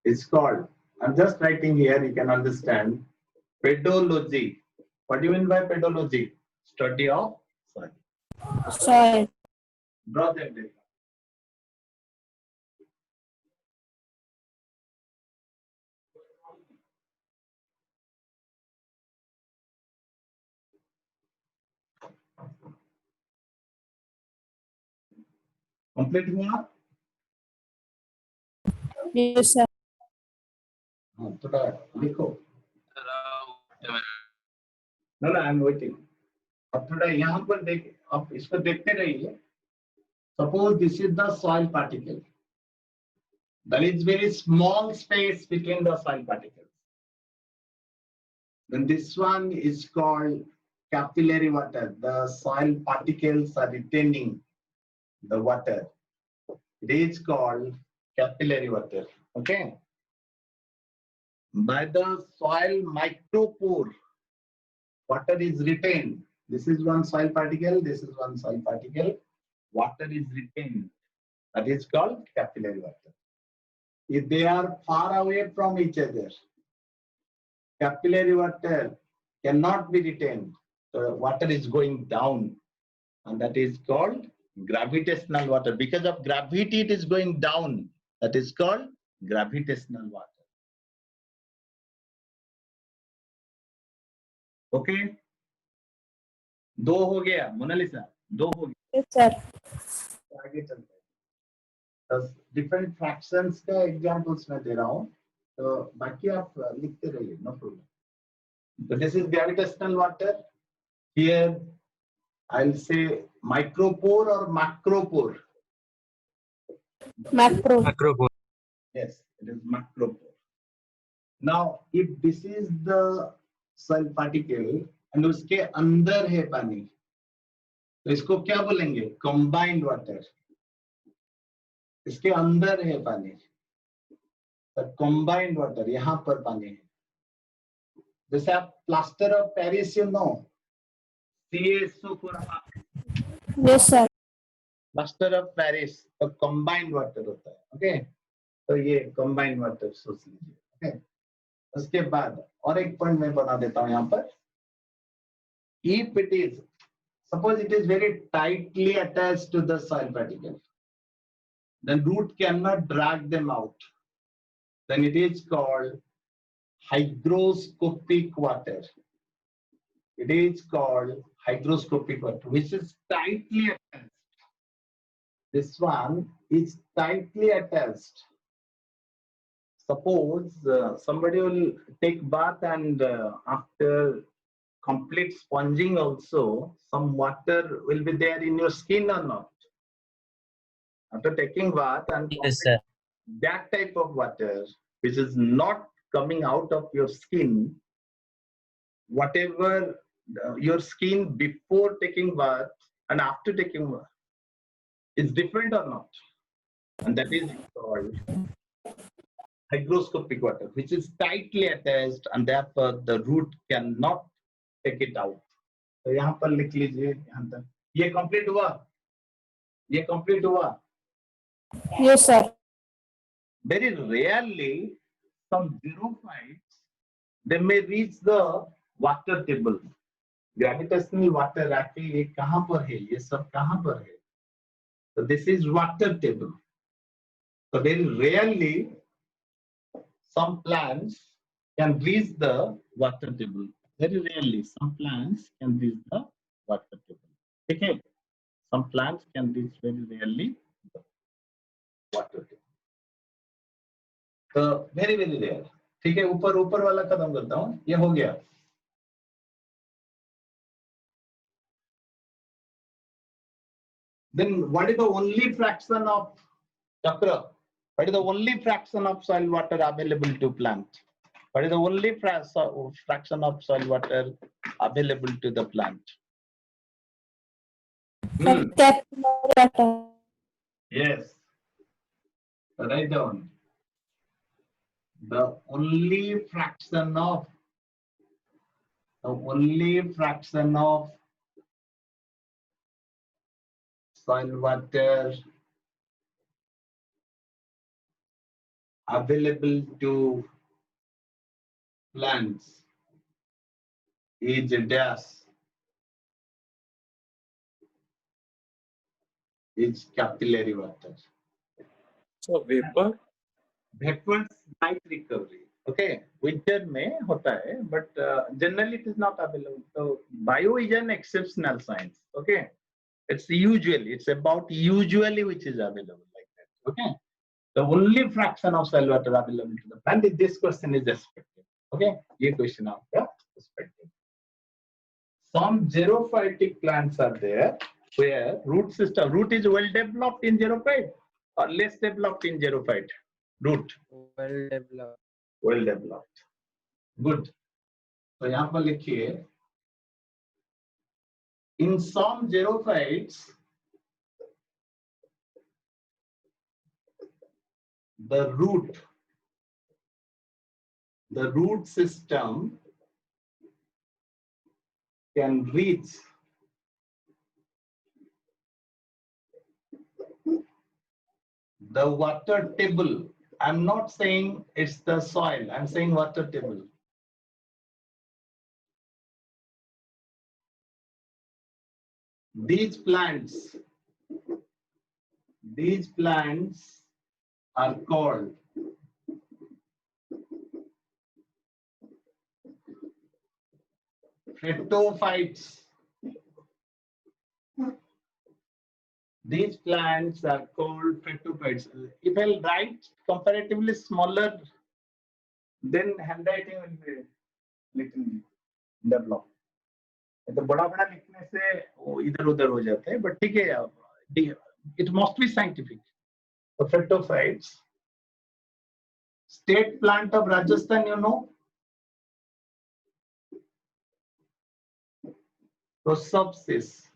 is called. I'm just writing here. You can understand. Pedology. What do you mean by pedology? Study of soil. Soil. Draw that data. Complete हुआ? Yes, sir. हाँ, थोड़ा लिखो. No, no, I'm waiting. अब थोड़ा यहाँ पर देख, आप इसको देखते रहिए. Suppose this is the soil particle. There is very small space between the soil particles. Then this one is called capillary water. The soil particles are retaining the water. It is called capillary water. Okay. By the soil micropore, water is retained. This is one soil particle. This is one soil particle. Water is retained. That is called capillary water. If they are far away from each other, capillary water cannot be retained. The water is going down, and that is called gravitational water. Because of gravity, it is going down. That is called gravitational water. Okay? दो हो गया Mona Lisa, दो हो गया. Yes, sir. आगे चलते हैं. Different fractions का एग्जांपल्स मैं दे रहा हूँ, तो बाकी आप लिखते रहिए, no problem. So this is gravitational water. Here I'll say micropore or macropore. Macro. Macropore. Yes, it is macropore. Now, if this is the soil particle and उसके अंदर है पानी, तो इसको क्या बोलेंगे? Combined water. इसके अंदर है पानी, तो combined water. यहाँ पर पानी है. जैसे आप plaster of Paris, you know, CaSO4. Yes, sir. Plaster of Paris, तो combined water होता है. Okay, तो ये combined water सोच लीजिए. Okay, उसके बाद और एक पॉइंट मैं बता देता हूँ यहाँ पर. If it is, suppose it is very tightly attached to the soil particle, then root cannot drag them out. Then it is called hygroscopic water. It is called hygroscopic water, which is tightly attached. This one is tightly attached. Suppose somebody will take bath and after complete sponging also, some water will be there in your skin or not? After taking bath and Yes, sir. that type of water which is not coming out of your skin, whatever your skin before taking bath and after taking bath, is different or not? And that is called hygroscopic water, which is tightly attached and therefore the root cannot take it out. तो यहाँ पर लिख लीजिए यहाँ तक. ये complete हुआ? ये complete हुआ? Yes, sir. Very rarely some xerophytes, they may reach the water table. Gravitational water आके ये कहाँ पर है? ये सब कहाँ पर है? So this is water table. So very rarely some plants can reach the water table. Very rarely some plants can reach the water table. Okay? Some plants can reach very rarely the water table. So very rare. ठीक है, ऊपर ऊपर वाला खत्म करता हूँ. ये हो गया. Then what is the only fraction of chakra? What is the only fraction of soil water available to plant? What is the only fraction of soil water available to the plant? Sir, capillary water. Yes. Write down. The only fraction of soil water available to plants is dash is capillary water. So vapor. Backwards night recovery. Okay, winter में होता है, but generally it is not available. So bio is an exceptional science. Okay, it's about usually which is available like that. Okay, the only fraction of soil water available to the plant. This question is expected. Okay, ये question आपका expected. Some xerophytic plants are there where root is well developed in xerophyte or less developed in xerophyte. Root well developed. Good. तो यहाँ पर लिखिए in some xerophytes the root system can reach the water table. I'm not saying it's the soil, I'm saying water table. These plants are called phytophytes. These plants are called phytophytes. If I write comparatively smaller, then handwriting will be little developed. तो बड़ा बड़ा लिखने से वो इधर उधर हो जाता है, but ठीक है, it must be scientific. The phytophytes, state plant of Rajasthan, you know, Prosopis.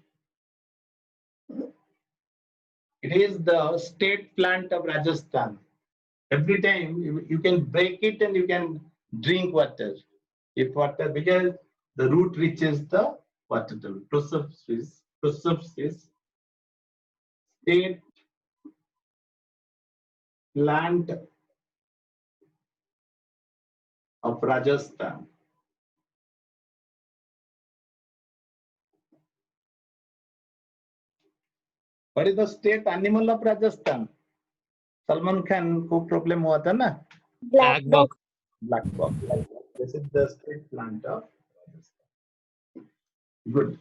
It is the state plant of Rajasthan. Every time you can break it and you can drink water. If water, because the root reaches the water table. Prosopis, state plant of Rajasthan. What is the state animal of Rajasthan? Salman Khan को problem हुआ था ना? Black box. Black box. This is the state plant of Rajasthan. Good.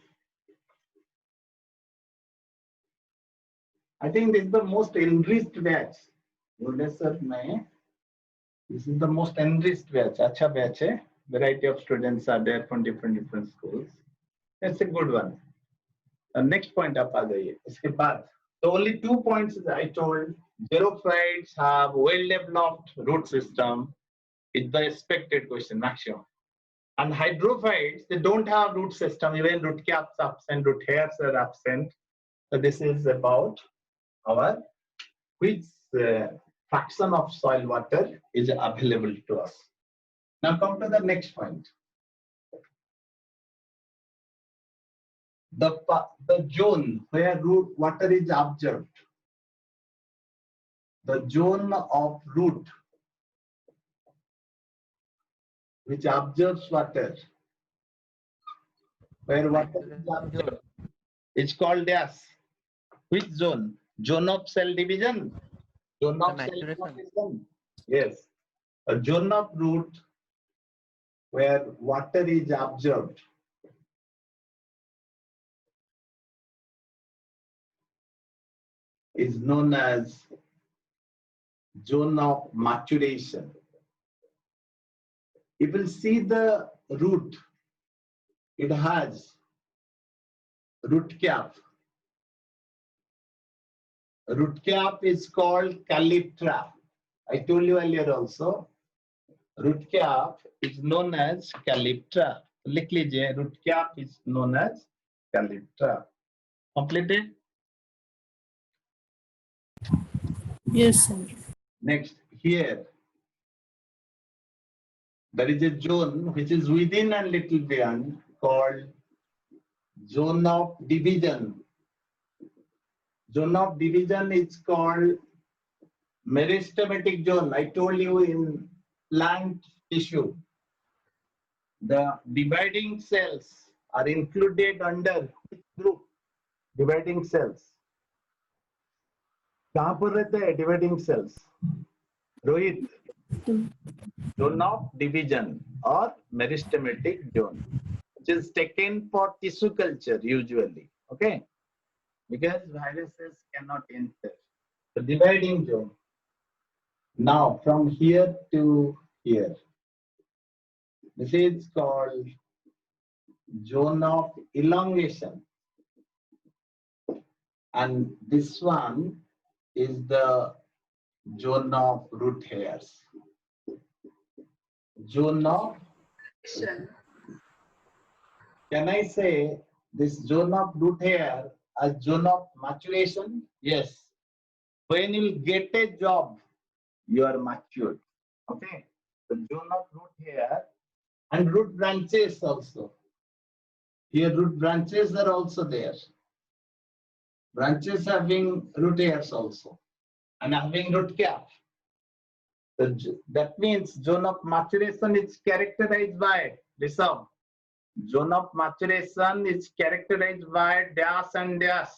I think this is the most enriched batch. Sir, this is the most enriched batch. अच्छा batch है. Variety of students are there from different schools. That's a good one. Next point आप आ जाइए. इसके बाद the only 2 points I told. Xerophytes have well-developed root system. It's the expected question maximum. And hydrophytes, they don't have root system. Even root caps absent, root hairs are absent. So this is about our which fraction of soil water is available to us. Now come to the next point. The zone where root water is absorbed. The zone of root which absorbs water, where water is absorbed, it's called as which zone? Zone of cell division. Zone of cell division. Yes, a zone of root where water is absorbed is known as zone of maturation. You will see the root. It has root cap. Root cap is called calyptra. I told you earlier also. Root cap is known as calyptra. लिख लीजिए, root cap is known as calyptra. Completed? Yes, sir. Next, here, there is a zone which is within and little beyond called zone of division. Zone of division is called meristematic zone. I told you in plant tissue, the dividing cells are included under which group? Dividing cells. कहाँ पर रहते हैं dividing cells? Rohit, zone of division or meristematic zone, which is taken for tissue culture usually. Okay, because viruses cannot enter. The dividing zone. Now from here to here, this is called zone of elongation, and this one is the zone of root hairs. Zone of, can I say this zone of root hair as zone of maturation? Yes. When you get a job, you are matured. Okay. The zone of root hair and root branches also. Here root branches are also there. Branches having root hairs also and having root cap. That means zone of maturation is characterized by this. Zone of maturation is characterized by dash and dash.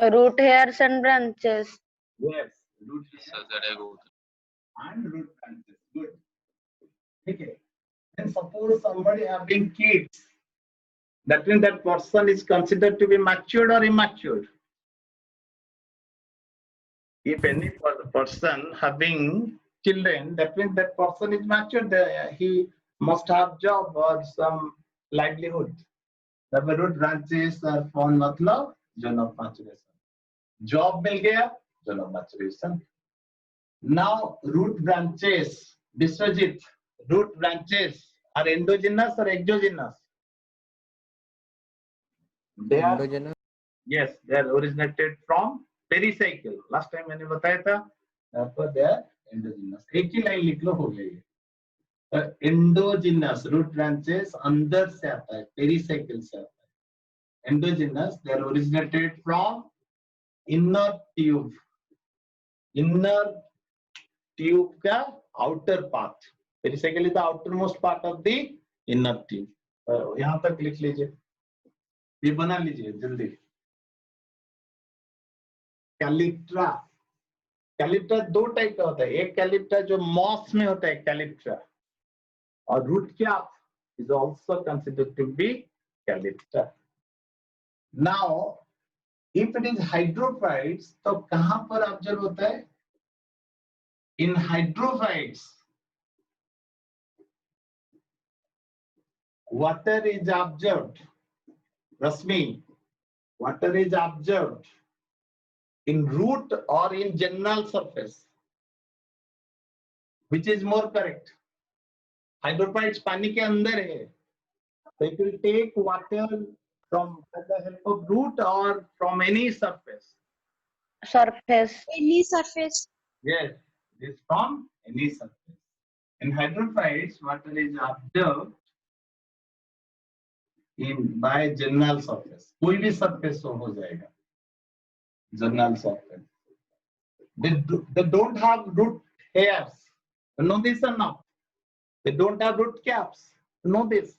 Root hairs and branches. Yes, root hairs and root branches. Good. Okay. And suppose somebody having kids, that means that person is considered to be matured or immature. If any person having children, that means that person is matured. He must have job or some livelihood. The root branches are found मतलब zone of maturation. Job मिल गया, zone of maturation. Now root branches, Biswajit, root branches are endogenous or exogenous? They are endogenous. Yes, they are originated from pericycle. Last time मैंने बताया था, therefore they are endogenous. एक ही line लिख लो हो गई है. Endogenous root branches अंदर से आता है, pericycle से आता है. Endogenous, they are originated from inner tube. Inner tube का outer part. Pericycle is the outermost part of the inner tube. यहाँ तक लिख लीजिए. ये बना लीजिए जल्दी. कैलिप्ट्रा, कैलिप्ट्रा दो टाइप का होता है. एक कैलिप्ट्रा जो मॉस में होता है कैलिप्ट्रा, और root cap is also considered to be calyptra. Now, if it is hydrophytes, तो कहां पर ऑब्जर्व होता है? In hydrophytes, water is observed. Rasmi, water is observed in root or in general surface. Which is more correct? Hydrophytes पानी के अंदर है. So it will take water from the help of root or from any surface. Surface. Any surface. Yes, it is from any surface. In hydrophytes, water is observed in by general surface. कोई भी surface हो जाएगा. General surface. They don't have root hairs. You know this or not? They don't have root caps. You know this?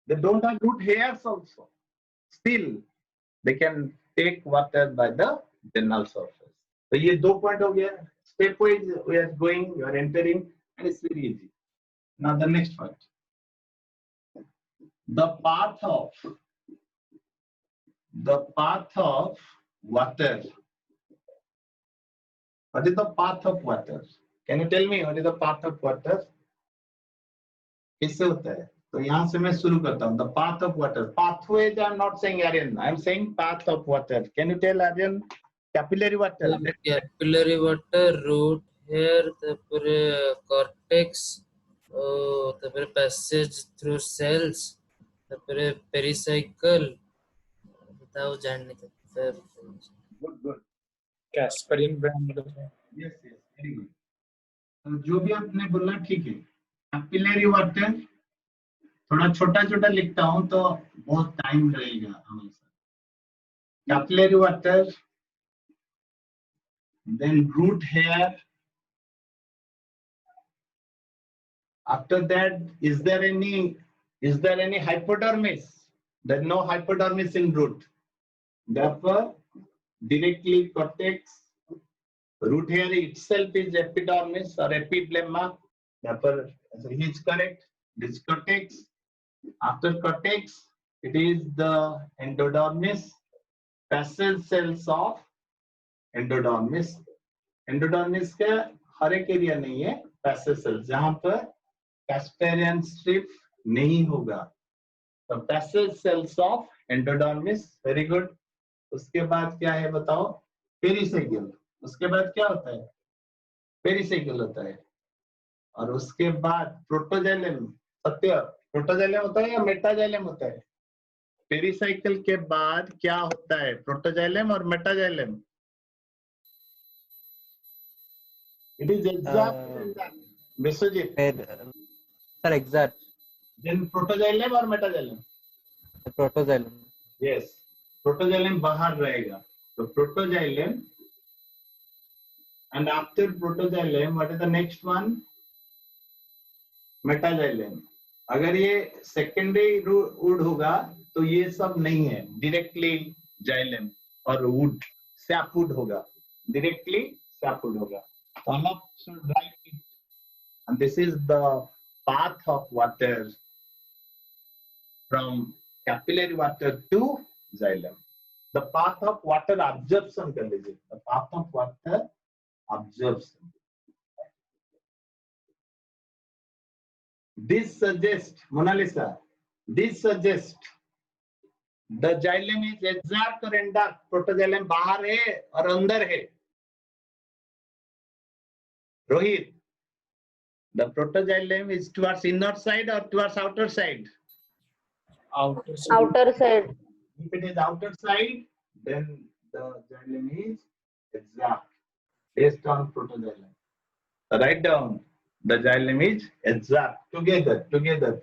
They don't have root hairs also. Still, they can take water by the general surface. So ये दो point हो गया. Stepwise we are going, we are entering, and it's very easy. Now the next point. The path of water. What is the path of water? Can you tell me what is the path of water? किससे होता है? तो यहाँ से मैं शुरू करता हूँ. The path of water. Pathways I am not saying Aryan. I am saying path of water. Can you tell Aryan? Capillary water. Capillary water, root hair, तापरे cortex, तापरे passage through cells, तापरे pericycle, था वो जानने थे sir. Good good. Casparian brand. Yes yes very good. तो जो भी आपने बोला ठीक है। कैपिलरी वाटर थोड़ा छोटा छोटा लिखता हूँ तो बहुत टाइम लगेगा हमेशा। Capillary water, then root hair. After that, is there any hypodermis? There's no hypodermis in root. Therefore, directly cortex. Root hair itself is epidermis or epiblema. Therefore, so he is correct. This cortex. After cortex, it is the endodermis, basal cells of endodermis. Endodermis का हर एक area नहीं है, basal cells जहां पर Casparian strip नहीं होगा. तो basal cells of endodermis, very good. उसके बाद क्या है बताओ? पेरिसाइकिल. उसके बाद क्या होता है? पेरिसाइकिल होता है. और उसके बाद प्रोटोजाइलम. सत्य, प्रोटोजाइलम होता है या मेटाजाइलम होता है? पेरिसाइकिल के बाद क्या होता है? प्रोटोजाइलम और metaxylem. It is exact. Biswajit. Sir, exact. Then protoxylem or metaxylem? Protoxylem. Yes. Protoxylem बाहर रहेगा. So protoxylem. And after protoxylem, what is the next one? Metaxylem. अगर ये secondary wood होगा, तो ये सब नहीं है. Directly xylem और wood, sapwood होगा. Directly sapwood होगा. All of should write it. And this is the path of water from capillary water to xylem. The path of water absorption कर लीजिए. The path of water absorption. This suggests, Mona Lisa, this suggests the xylem is exarch or endarch. Protoxylem बाहर है और अंदर है. Rohit, the protoxylem is towards inner side or towards outer side? Outer side. Outer side. If it is outer side, then the xylem is exarch based on protoxylem. Write down the xylem is exarch together.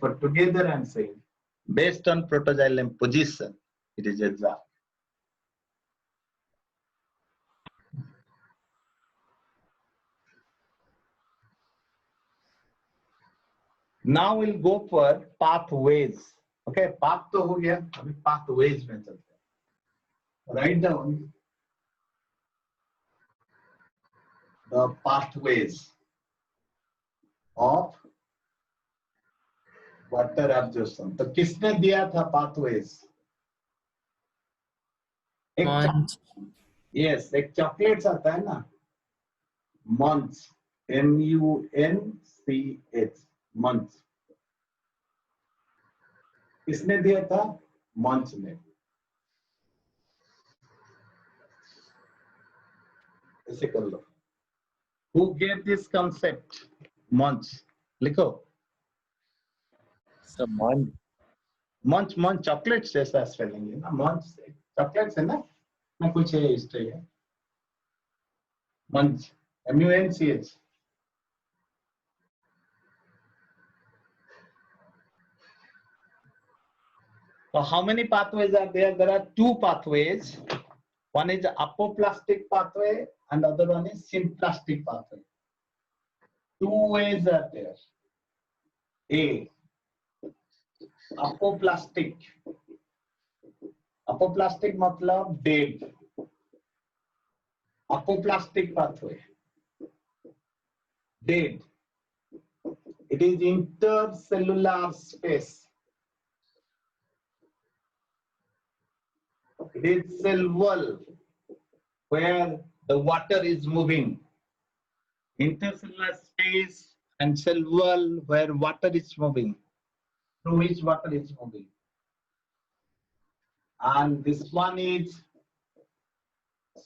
For together I'm saying based on protoxylem position, it is exarch. Now we'll go for pathways. Okay, path तो हो गया, अभी pathways में चलते हैं. Write down the pathways of water absorption. तो किसने दिया था pathways? Munch. Yes, एक चॉकलेट्स आता है ना, Munch, M-U-N-C-H, Munch. किसने दिया था? Munch ने. ऐसे कर लो. Who gave this concept? Munch. लिखो. Someone. Munch चॉकलेट्स जैसा स्पेलिंग है ना. Munch चॉकलेट्स है ना. ना कुछ है हिस्ट्री है. Munch, M-U-N-C-H. So how many pathways are there? There are two pathways. One is apoplastic pathway and other one is symplastic pathway. Two ways are there. A, apoplastic. Apoplastic मतलब dead. Apoplastic pathway. Dead. It is intercellular space. It is cell wall where the water is moving. Intercellular space and cell wall where water is moving. Through which water is moving. And this one is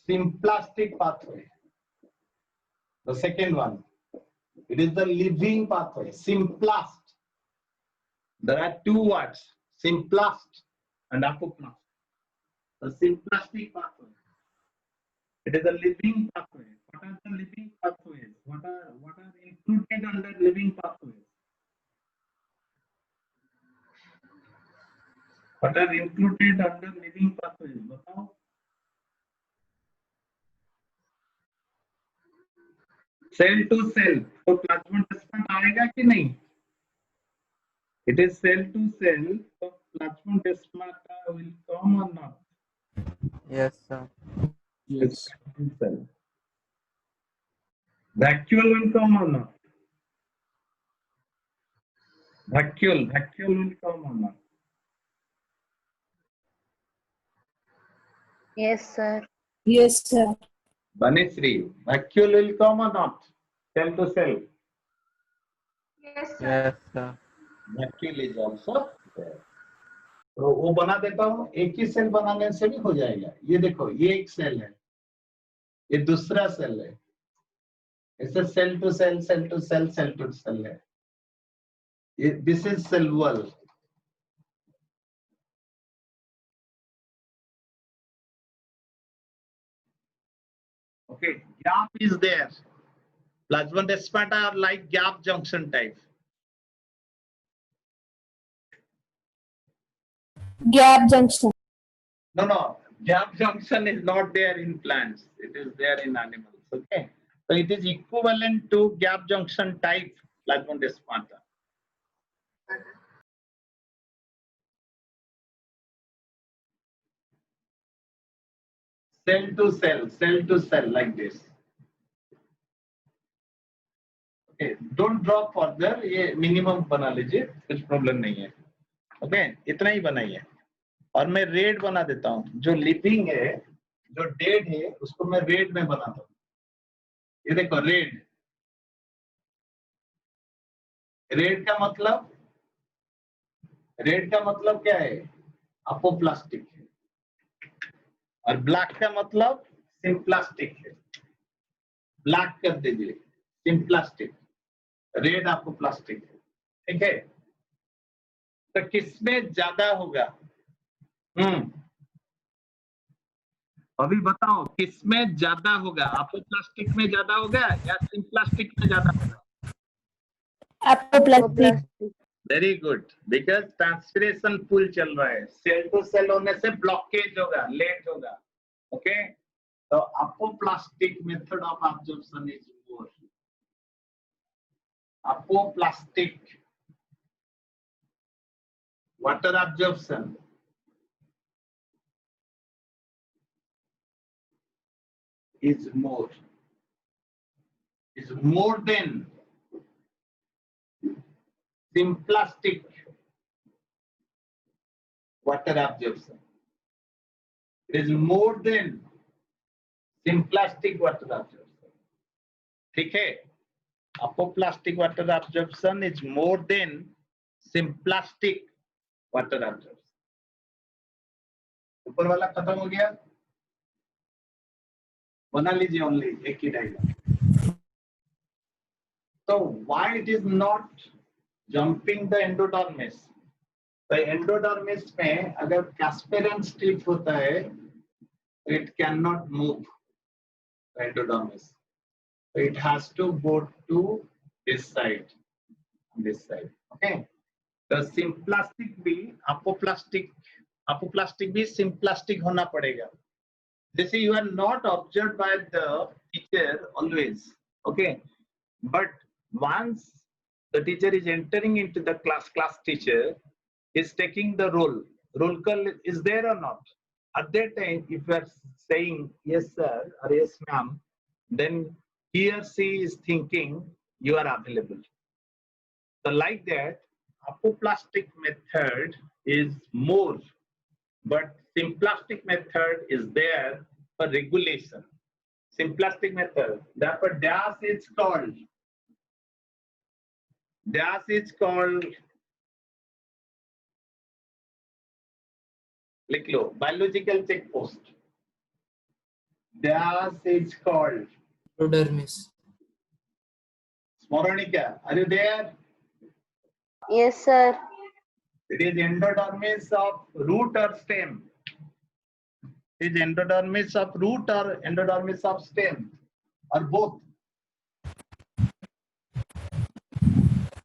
symplastic pathway. The second one. It is the living pathway. Symplast. There are two words. Symplast and apoplast. a symplastic pathway. It is a living pathway. What are the living pathways? What are included under living pathways? What are included under living pathways? बताओ. Cell to cell. तो plasmodesmat आएगा कि नहीं? It is cell to cell. So plasmodesmata will come or not? Yes, sir. Yes. Cell. Vacuole will come or not? Vacuole will come or not? Yes, sir. Yes, sir. Banishri, vacuole will come or not? Cell to cell. Yes, Yes, sir. Vacuole is also there. तो वो बना देता हूँ. एक ही cell बनाने से भी हो जाएगा. ये देखो, ये एक सेल है, ये दूसरा सेल है. ऐसे cell to cell, cell to cell, cell to cell है. This is cell wall. Okay, gap is there. Plasmodesmata are like gap junction type. Gap junction. No. Gap junction is not there in plants. It is there in animals. Okay. So it is equivalent to gap junction type Plasmodesmata. Cell to cell like this. Okay. Don't drop further. ये minimum बना लीजिए. कुछ problem नहीं है. Okay. इतना ही बनाइए. और मैं रेड बना देता हूँ. जो लिविंग है, जो डेड है, उसको मैं रेड में बनाता हूँ. ये देखो रेड. रेड का मतलब क्या है? अपोप्लास्टिक है. और ब्लैक का मतलब सिम्प्लास्टिक है. ब्लैक कर दीजिए, सिम्प्लास्टिक. रेड अपोप्लास्टिक है. ठीक है. तो किसमें ज्यादा होगा? अभी बताओ किसमें ज्यादा होगा? अपोप्लास्टिक में ज्यादा होगा या सिम्प्लास्टिक में ज्यादा होगा? Apoplastic. Very good. Because transpiration pull चल रहा है. सेल टू सेल होने से ब्लॉकेज होगा, लेट होगा. ओके. तो apoplastic method of absorption is more. Apoplastic water absorption is more than symplastic water absorption. It is more than symplastic water absorption. ठीक है. Apoplastic water absorption is more than symplastic water absorption. ऊपर वाला खत्म हो गया. बना लीजिए only एक ही diagram. So why it is not jumping the endodermis? तो endodermis में अगर casparin strip होता है, it cannot move the endodermis. So it has to go to this side, okay. The symplastic भी apoplastic भी symplastic होना पड़ेगा. This is you are not observed by the teacher always, okay. But once the teacher is entering into the class teacher is taking the roll call is there or not? At that time, if you are saying yes sir or yes ma'am, then he or she is thinking you are available. So like that, apoplastic method is more, but symplastic method is there for regulation. Symplastic method, therefore DAS is called लिख लो biological check post. DAS is called Endodermis. Smoronica, are you there? Yes, sir. It is endodermis of root or stem. Is endodermis of root or endodermis of stem or both?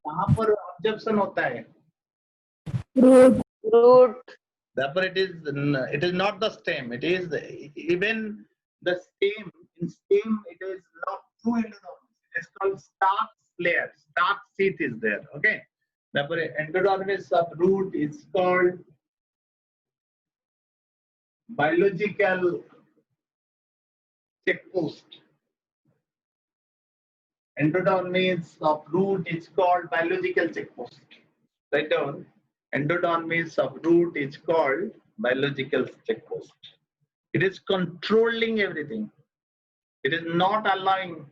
कहाँ पर absorption होता है? Root. Root. Therefore, it is not the stem. It is even the stem. In stem, it is not true endodermis. It is called starch layer. Starch sheath is there. Okay. Therefore, endodermis of root is called biological checkpost. Endodermis of root is called biological checkpost. Write down. Endodermis of root is called biological checkpost. It is controlling everything. It is not allowing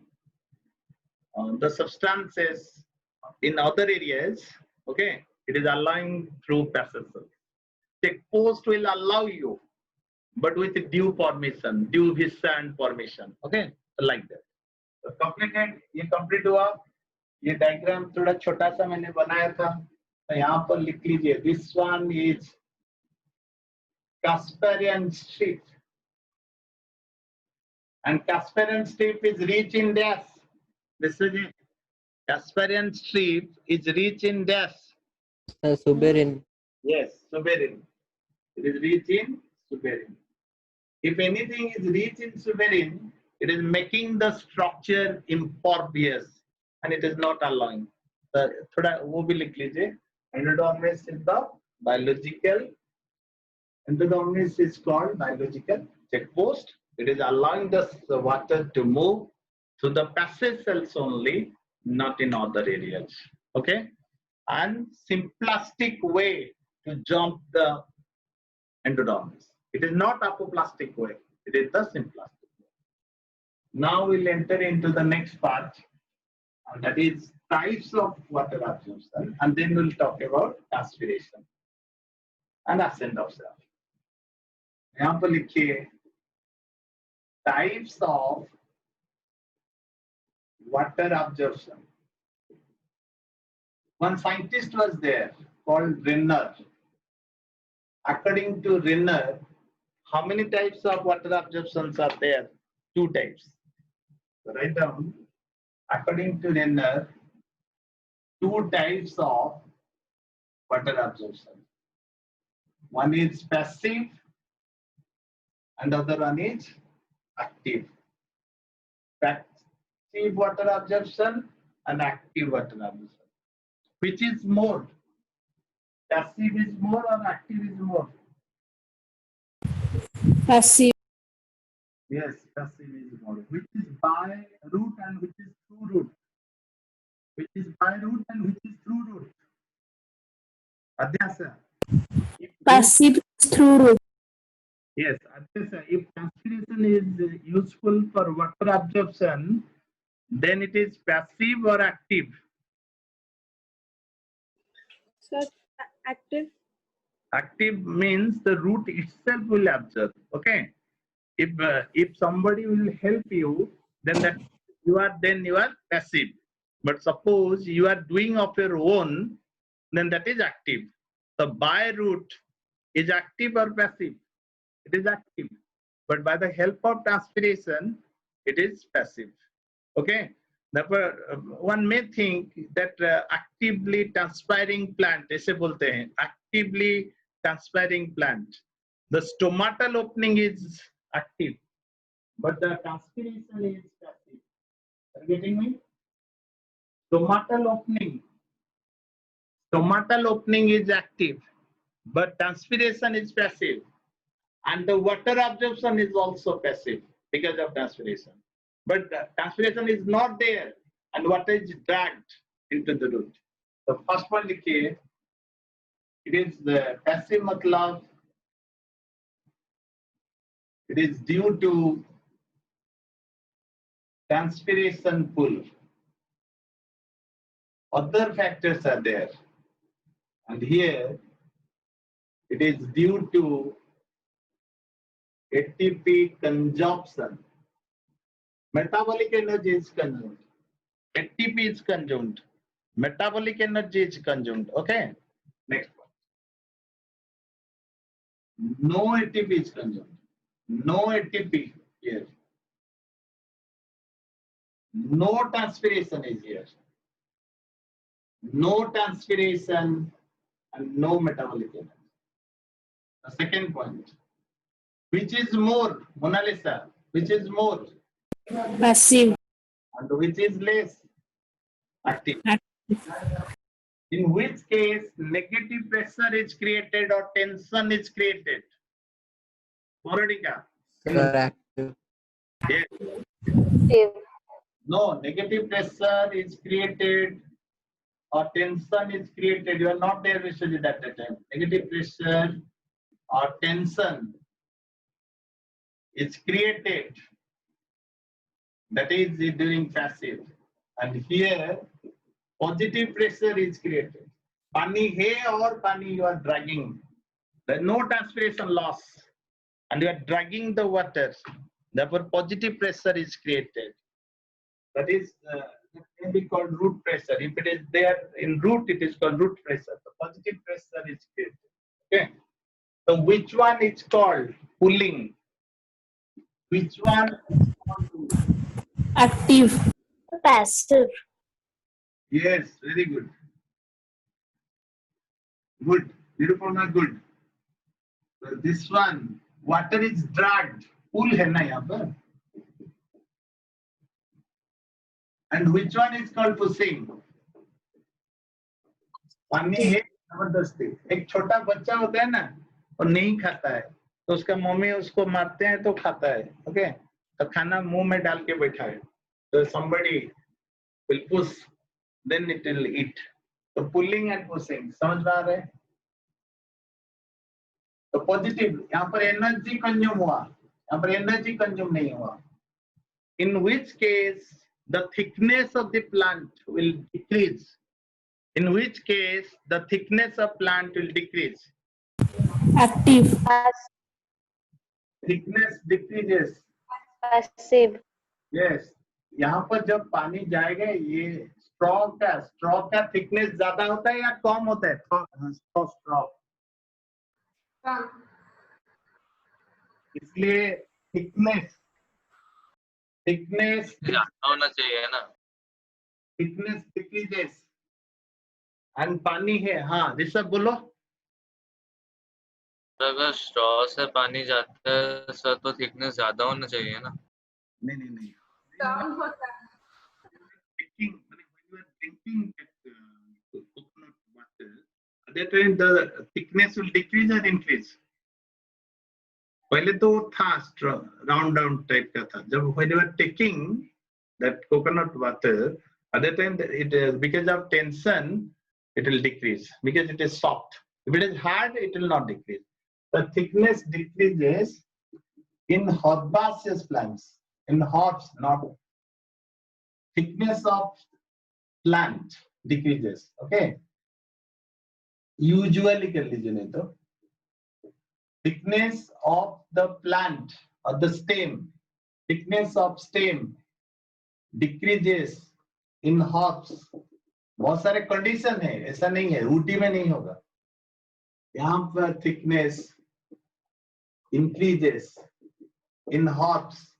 the substances in other areas. Okay, it is allowing through passage cells. Checkpost will allow you, but with due permission, due visa and permission. Okay, like that. So completed. ये complete हुआ. ये diagram थोड़ा छोटा सा मैंने बनाया था. तो यहाँ पर लिख लीजिए. This one is Casparian strip, and Casparian strip is rich in dash. This is it. Casparian strip is rich in dash. Suberin. Yes, suberin. It is rich in suberin. If anything is rich in suberin, it is making the structure impervious, and it is not allowing. थोड़ा वो भी लिख लीजिए. Endodermis is the biological. Endodermis is called biological checkpost. It is allowing the water to move through the passage cells only, not in other areas. Okay, and simplistic way to jump the endodermis. It is not apoplastic way. It is the simplistic way. Now we'll enter into the next part, that is types of water absorption, and then we'll talk about aspiration and ascent of cell. यहाँ पर लिखिए types of water absorption. One scientist was there called Renner. According to Renner, how many types of water absorptions are there? 2 types. So write down. According to Renner, 2 types of water absorption. One is passive and other one is active. Passive water absorption and active water absorption. Which is more? Passive is more or active is more? Passive. Yes, passive is more. Which is by root and which is through root? Which is by root and which is through root? Adhyasa. Passive through root. Yes, Adhyasa. If transpiration is useful for water absorption, then it is passive or active? Sir, active. Active means the root itself will absorb. Okay. If somebody will help you, then you are passive. But suppose you are doing of your own, then that is active. The by root is active or passive? It is active. But by the help of transpiration, it is passive. Okay. Therefore, one may think that actively transpiring plant, ऐसे बोलते हैं, actively transpiring plant. The stomatal opening is active, but the transpiration is passive. Are you getting me? Stomatal opening is active, but transpiration is passive. And the water absorption is also passive because of transpiration. But transpiration is not there, and water is dragged into the root. The first one, it is the passive matlab. It is due to transpiration pull. Other factors are there, and here it is due to ATP consumption. Metabolic energy is consumed. ATP is consumed. Metabolic energy is consumed. Okay. Next one. No ATP is consumed. No ATP here. No transpiration is here. No transpiration and no metabolic energy. The second point. Which is more, Mona Lisa? Which is more passive, and which is less active? active, In which case negative pressure is created or tension is created? Moradika. Sir, active. Yes. Active. No, negative pressure is created or tension is created. You are not there, Vishwajit, at that time. Negative pressure or tension is created. That is during passive. And here, positive pressure is created. Pani hai or pani you are dragging. There is no transpiration loss. And you are dragging the water. Therefore, positive pressure is created. That is that may be called root pressure. If it is there in root, it is called root pressure. The positive pressure is created. Okay. So which one is called pulling? Which one is called pulling? active, Passive. Yes, very good. Good. Nirupama, good. So this one, water is dragged. Pull hai na yahan par. And which one is called pushing? पानी है जबरदस्ती. एक छोटा बच्चा होता है ना, और नहीं खाता है, तो उसका मम्मी उसको मारते हैं तो खाता है. ओके, तो खाना मुंह में डाल के बैठा है. तो somebody will push, then it will eat. तो pulling and pushing समझ में आ रहा है? तो पॉजिटिव यहाँ पर एनर्जी कंज्यूम हुआ, यहाँ पर एनर्जी कंज्यूम नहीं हुआ. In which case the thickness of the plant will decrease. In which case the thickness of plant will decrease. active, Thickness decreases. Passive. Yes. यहाँ पर जब पानी जाएगा, ये स्ट्रॉ का थिकनेस ज्यादा होता है या कम होता है? स्ट्रॉ. इसलिए थिकनेस ज्यादा होना चाहिए ना. Thickness decreases. एंड पानी है. हाँ ऋषभ बोलो. अगर स्ट्रॉ से पानी जाता है सर तो थिकनेस ज्यादा होना चाहिए ना. नहीं. Drinking, when you are drinking coconut water, at that time the thickness will decrease or increase. पहले तो था राउंड टाइप का था. जब when you are taking that coconut water, at that time it is because of tension it will decrease because it is soft. If it is hard, it will not decrease. The thickness decreases in herbaceous plants. In herbs, not thickness of plant decreases. Okay. Usually कर लीजिए नहीं तो. Thickness of the plant or the stem, thickness of stem decreases in herbs. बहुत सारे condition है, ऐसा नहीं है, ऊटी में नहीं होगा. यहाँ पर thickness increases in herbs,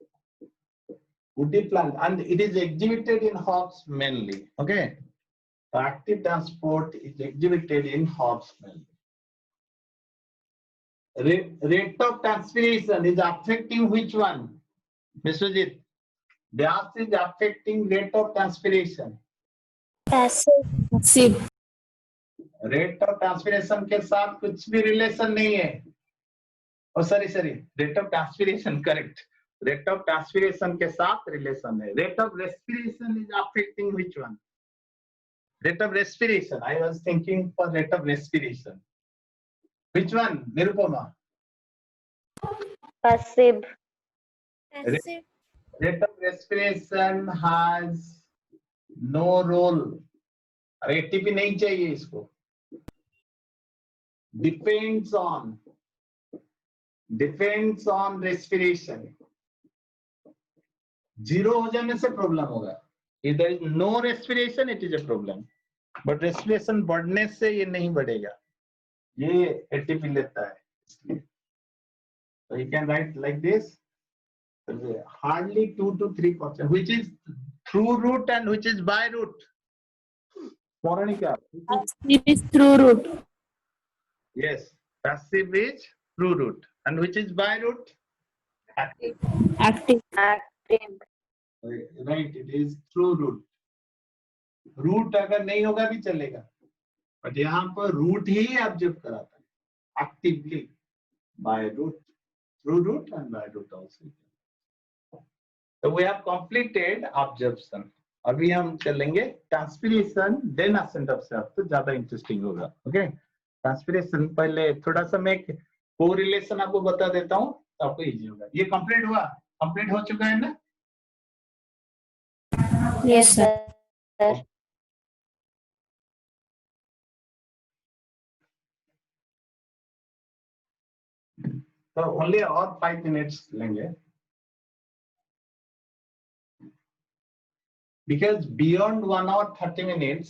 woody plant, and it is exhibited in herbs mainly. Okay, the active transport is exhibited in herbs mainly. Rate of transpiration is affecting which one? Vishwajit, gas is affecting rate of transpiration. Passive. passive, rate of transpiration के साथ कुछ भी relation नहीं है. Oh sorry rate of transpiration correct. Rate of transpiration के साथ relation है. Rate of respiration is affecting which one? Rate of respiration. I was thinking for rate of respiration. Which one Nirupama? Passive. Rate of respiration has no role. अरे ATP नहीं चाहिए इसको. Depends on respiration. Zero हो जाने से problem होगा. If there is no respiration, it is a problem. But respiration बढ़ने से ये नहीं बढ़ेगा. ये एटीपी लेता है. तो you can write like this. Hardly 2 to 3%. Which is through root and which is by root? Moranika. Passive is through root. Yes. Passive is through root. And which is by root? Active. Active. Active. Right. It is through root. Root अगर नहीं होगा भी चलेगा, but यहाँ पर root ही observe कराता है actively, by root, through root and by root also. So we have completed observation. अभी हम चलेंगे transpiration, then ascent of self, तो ज्यादा इंटरेस्टिंग होगा. ओके, ट्रांसपिरेशन पहले थोड़ा सा मैं एक कोरिलेशन आपको बता देता हूँ तो आपको इजी होगा. ये कंप्लीट हुआ, कंप्लीट हो चुका है ना? Yes, sir. तो ओनली और 5 मिनट्स लेंगे, because beyond 1 hour 30 minutes,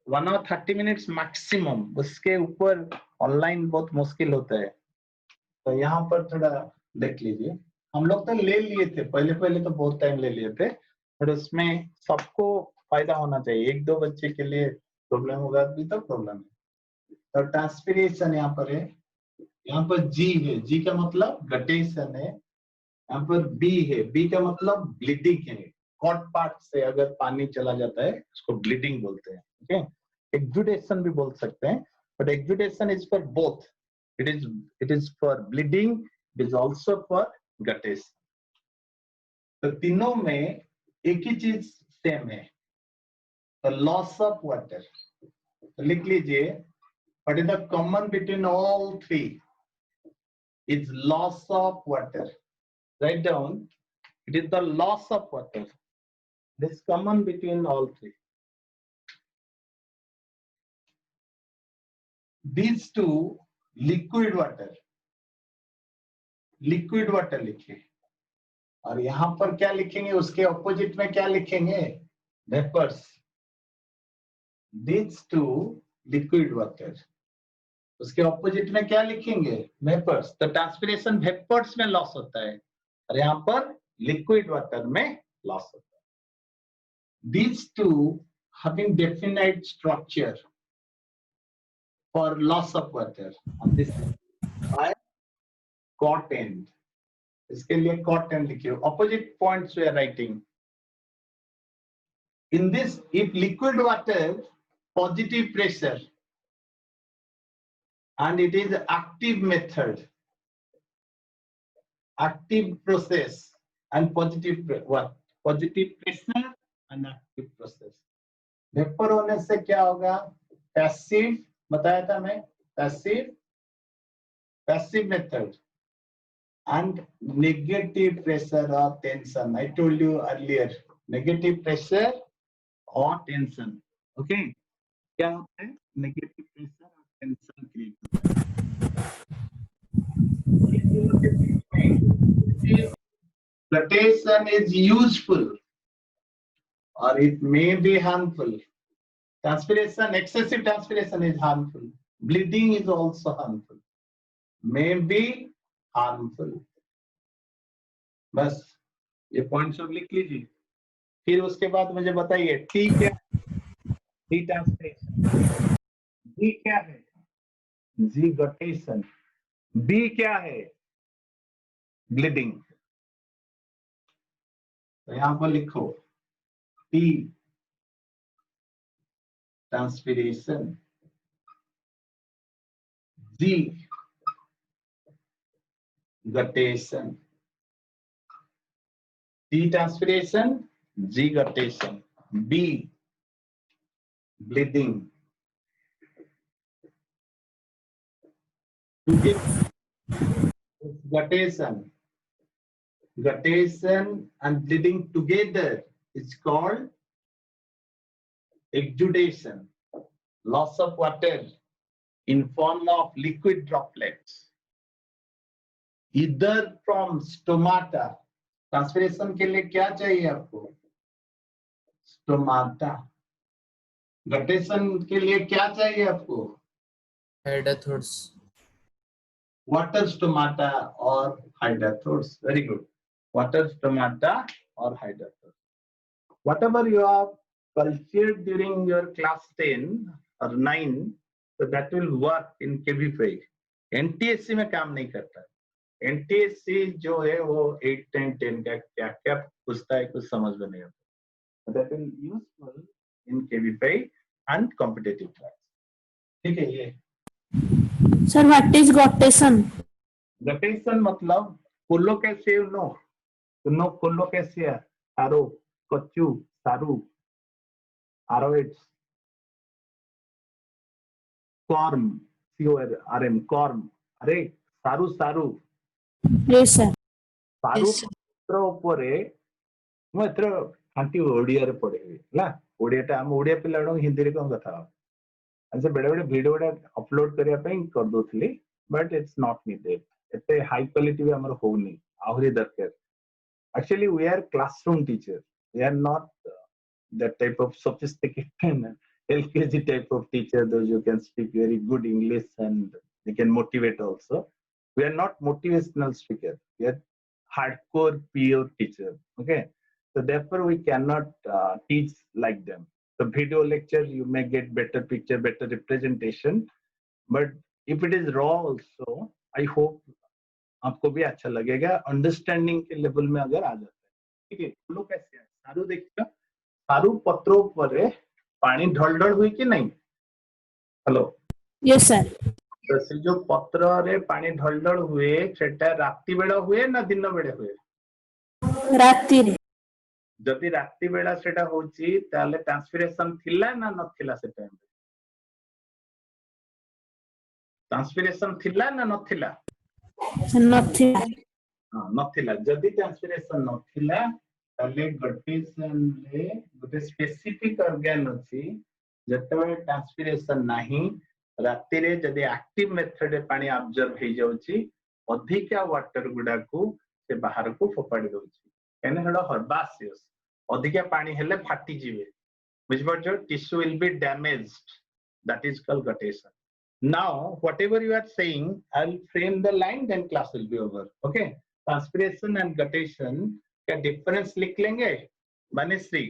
1 hour 30 minutes maximum, उसके ऊपर ऑनलाइन बहुत मुश्किल होता है. तो यहाँ पर थोड़ा देख लीजिए. हम लोग तो ले लिए थे पहले तो बहुत टाइम ले लिए थे, पर उसमें सबको फायदा होना चाहिए. 1-2 बच्चे के लिए प्रॉब्लम होगा भी तो प्रॉब्लम है. तो ट्रांसपिरेशन यहाँ पर है, यहाँ पर जी है, जी का मतलब गटेशन है. यहाँ पर बी है, बी का मतलब ब्लीडिंग है. कॉट पार्ट से अगर पानी चला जाता है उसको ब्लीडिंग बोलते हैं. ओके, एक्जुडेशन भी बोल सकते हैं, but exudation is for both. It is for bleeding, it is also for guttation. तो तीनों में एक ही चीज सेम है, लॉस ऑफ वाटर. लिख लीजिए, what is the common between all three? It's loss of water. Write down, it is the loss of water. This is common between all three. These two, liquid water लिखिए, और यहां पर क्या लिखेंगे, उसके opposite में क्या लिखेंगे, vapours. These two, liquid water, उसके ऑपोजिट में क्या लिखेंगे, वेपर्स. तो ट्रांसपिरेशन वेपर्स में लॉस होता है और यहाँ पर लिक्विड वाटर में लॉस होता है. These two having definite structure for loss of water, and this by cot end. इसके लिए cot end लिखिए. Opposite points we are writing. In this, if liquid water positive pressure and it is active method, active process and positive pressure and active process. Vapour होने से क्या होगा, passive, बताया था मैं, passive method and negative pressure or tension. I told you earlier, negative pressure or tension. Okay, क्या होता है, negative pressure और tension create होता है. Flotation is useful or it may be harmful. Transpiration, excessive transpiration is harmful. Bleeding is also harmful. May be harmful. बस ये point सब लिख लीजिए. फिर उसके बाद मुझे बताइए, टी क्या, टी ट्रांसपिरेशन, जी क्या है, जी गटेशन, बी क्या है, ब्लीडिंग. तो यहां पर लिखो, T transpiration, G guttation, T transpiration, G guttation, B bleeding. Guttation and bleeding together is called exudation, loss of water in form of liquid droplets, either from stomata. Transpiration के लिए क्या चाहिए आपको, स्टोमाटा. गटेशन के लिए क्या चाहिए आपको, Headathos. water stomata or hydrophores. Very good. Water stomata or hydrophores. Whatever you have cultured during your class 10 or 9, so that will work in KB5. NTSC में काम नहीं करता. NTSC जो है वो 8, 10, 10 का क्या क्या पूछता है कुछ समझ में नहीं आता. That will useful in KB5 and competitive class. ठीक है ये. Sir, what is Gottesson? Gottesson मतलब collocative no. No collocative. Aro, kochu, saru, aroids, corm, C-O-R-M, corm. अरे सारू सारू Yes, sir. सारू पत्र उपरे ମୁଁ ଏଥର ଖାଣ୍ଟି ଓଡ଼ିଆରେ ପଢେଇବି ହେଲା. ଓଡ଼ିଆଟା ଆମ ଓଡ଼ିଆ ପିଲାଗୁଡାକ ହିନ୍ଦୀରେ କଣ କଥା ହବ. ସେ ବେଳେ ବେଳେ ଭିଡିଓ ଗୁଡା ଅପଲୋଡ କରିବା ପାଇଁ କରିଦଉଥିଲି ବଟ୍ ଇଟ୍ସ ନଟ୍ ନିଡେଡ. ଏତେ ହାଇ କ୍ୱାଲିଟି ବି ଆମର ହଉନି. ଆହୁରି ଦରକାର. Actually, we are classroom teachers. We are not that type of sophisticated LKG type of teacher. Those who can speak very good English and they can motivate also. We are not motivational speakers. We are hardcore pure teachers. Okay. So therefore, we cannot teach like them. The video lecture, you may get better picture, better representation. But if it is raw also, I hope आपको भी अच्छा लगेगा. Understanding के level में अगर आ जाता है. ठीक है. फूलों कैसे है? सारू देखिए. सारू पत्रों पर पानी ढलढल हुई कि नहीं? हेलो. Yes, sir. तो से जो पत्र रे पानी ढलढल हुए सेटा रात्रि बेला हुए ना दिन बेला हुए? रात्रि रे. जदि रात्रि बेला सेटा होची ताले ट्रांसपिरेशन थिला ना नथिला से टाइम रे? ट्रांसपिरेशन थिला ना नथिला? नथिला. हाँ नथिला. जदि ट्रांसपिरेशन नथिला ताले गटिसन रे गोटे स्पेसिफिक ऑर्गन अछि जतबे ट्रांसपिरेशन नाही रात्रि रे जदि एक्टिव मेथड रे पानी ऑब्जर्व हे जाउची अधिका वाटर गुडा को से बाहर को फोपाडी दउची. एने हेडा हर्बासियस अधिका पानी हेले फाटी जिवे. बुझबो tissue will be damaged. That is called guttation. Now, whatever you are saying, I'll frame the line, then class will be over. Okay? Transpiration and guttation, क्या difference लिख लेंगे? Banishri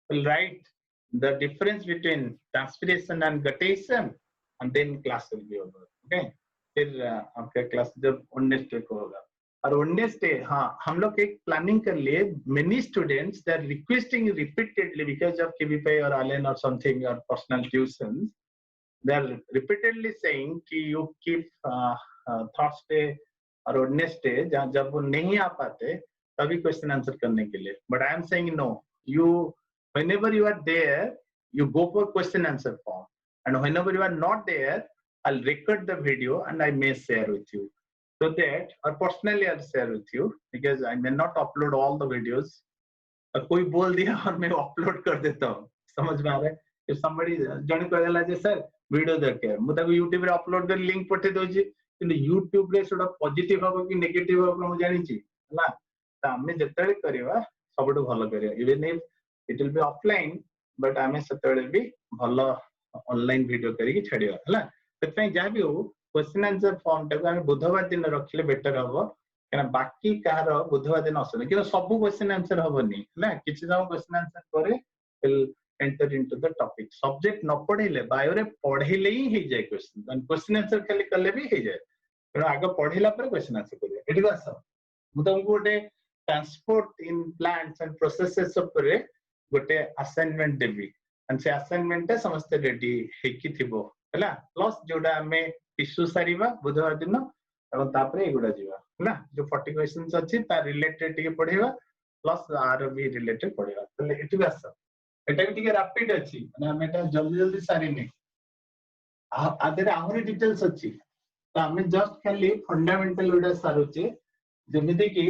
will write the difference between transpiration and guttation, and then class will be over. Okay? फिर आपका class जब 19 day को होगा. और 19 day, हाँ, हम लोग एक planning कर लिए. Many students they are requesting repeatedly because of KV5 or Allen or something or personal tuitions. They are repeatedly saying कि you keep Thursday और Wednesday जब वो नहीं आ पाते तभी question answer करने के लिए. But I am saying no. You whenever you are there, you go for question answer form. And whenever you are not there, I'll record the video and I may share with you. So that or personally I'll share with you because I may not upload all the videos. और कोई बोल दिया और मैं upload कर देता हूँ. समझ में आ रहा है? If somebody जने कहला जे सर वीडियो देखे मु ताको YouTube रे अपलोड कर लिंक पठे दोजी किंतु YouTube रे सोडा पॉजिटिव हो कि नेगेटिव हो मु जानि छी हला त हमें जतरे करबा सबटो भलो करिया even if it will be offline but हमें सतरे भी भलो ऑनलाइन वीडियो करी छडिया हला ततपय जा भी हो क्वेश्चन आंसर फॉर्म टाको हम बुधवार दिन रखले बेटर हबो kana बाकी कार बुधवार दिन असने कि सब क्वेश्चन आंसर हबनी हला किछि जम क्वेश्चन आंसर करे will enter into the topic. Subject न पढ़ेले बायो रे पढ़ेले ही जाय क्वेश्चन एंड क्वेश्चन आंसर खाली करले भी हे जाय. pero आगे पढ़ेला पर क्वेश्चन आंसर करिया. एठी बास मु तुमको गोटे transport in plants and processes ऊपर गोटे असाइनमेंट देबी एंड से असाइनमेंट ता समस्त रेडी हेकी थिबो हला प्लस जोडा हमें टिश्यू सारीबा बुधवार दिन एवं तापरे एगुडा जीवा हला जो 40 क्वेश्चंस अछि ता रिलेटेड टिके पढेबा प्लस आर भी रिलेटेड पढेबा. तले एठी बास एटा भी टिके रैपिड अछि माने हम एटा जल्दी जल्दी सारी नै आदरे आहुरी डिटेल्स अछि तो हमें जस्ट खाली फंडामेंटल उडा सारुचे जेमिति कि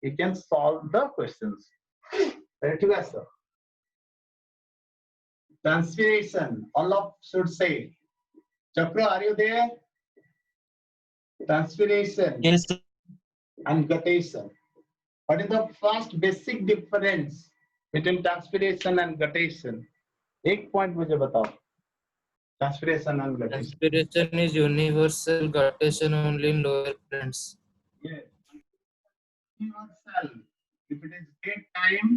you can solve the questions. एठी बास transpiration all of should say Chakra, are you there? Transpiration Yes, sir. and guttation. What is the first basic difference between transpiration and guttation? एक point मुझे बताओ. Transpiration and guttation. Transpiration is universal, guttation only in lower plants. Yes. Universal. If it is daytime,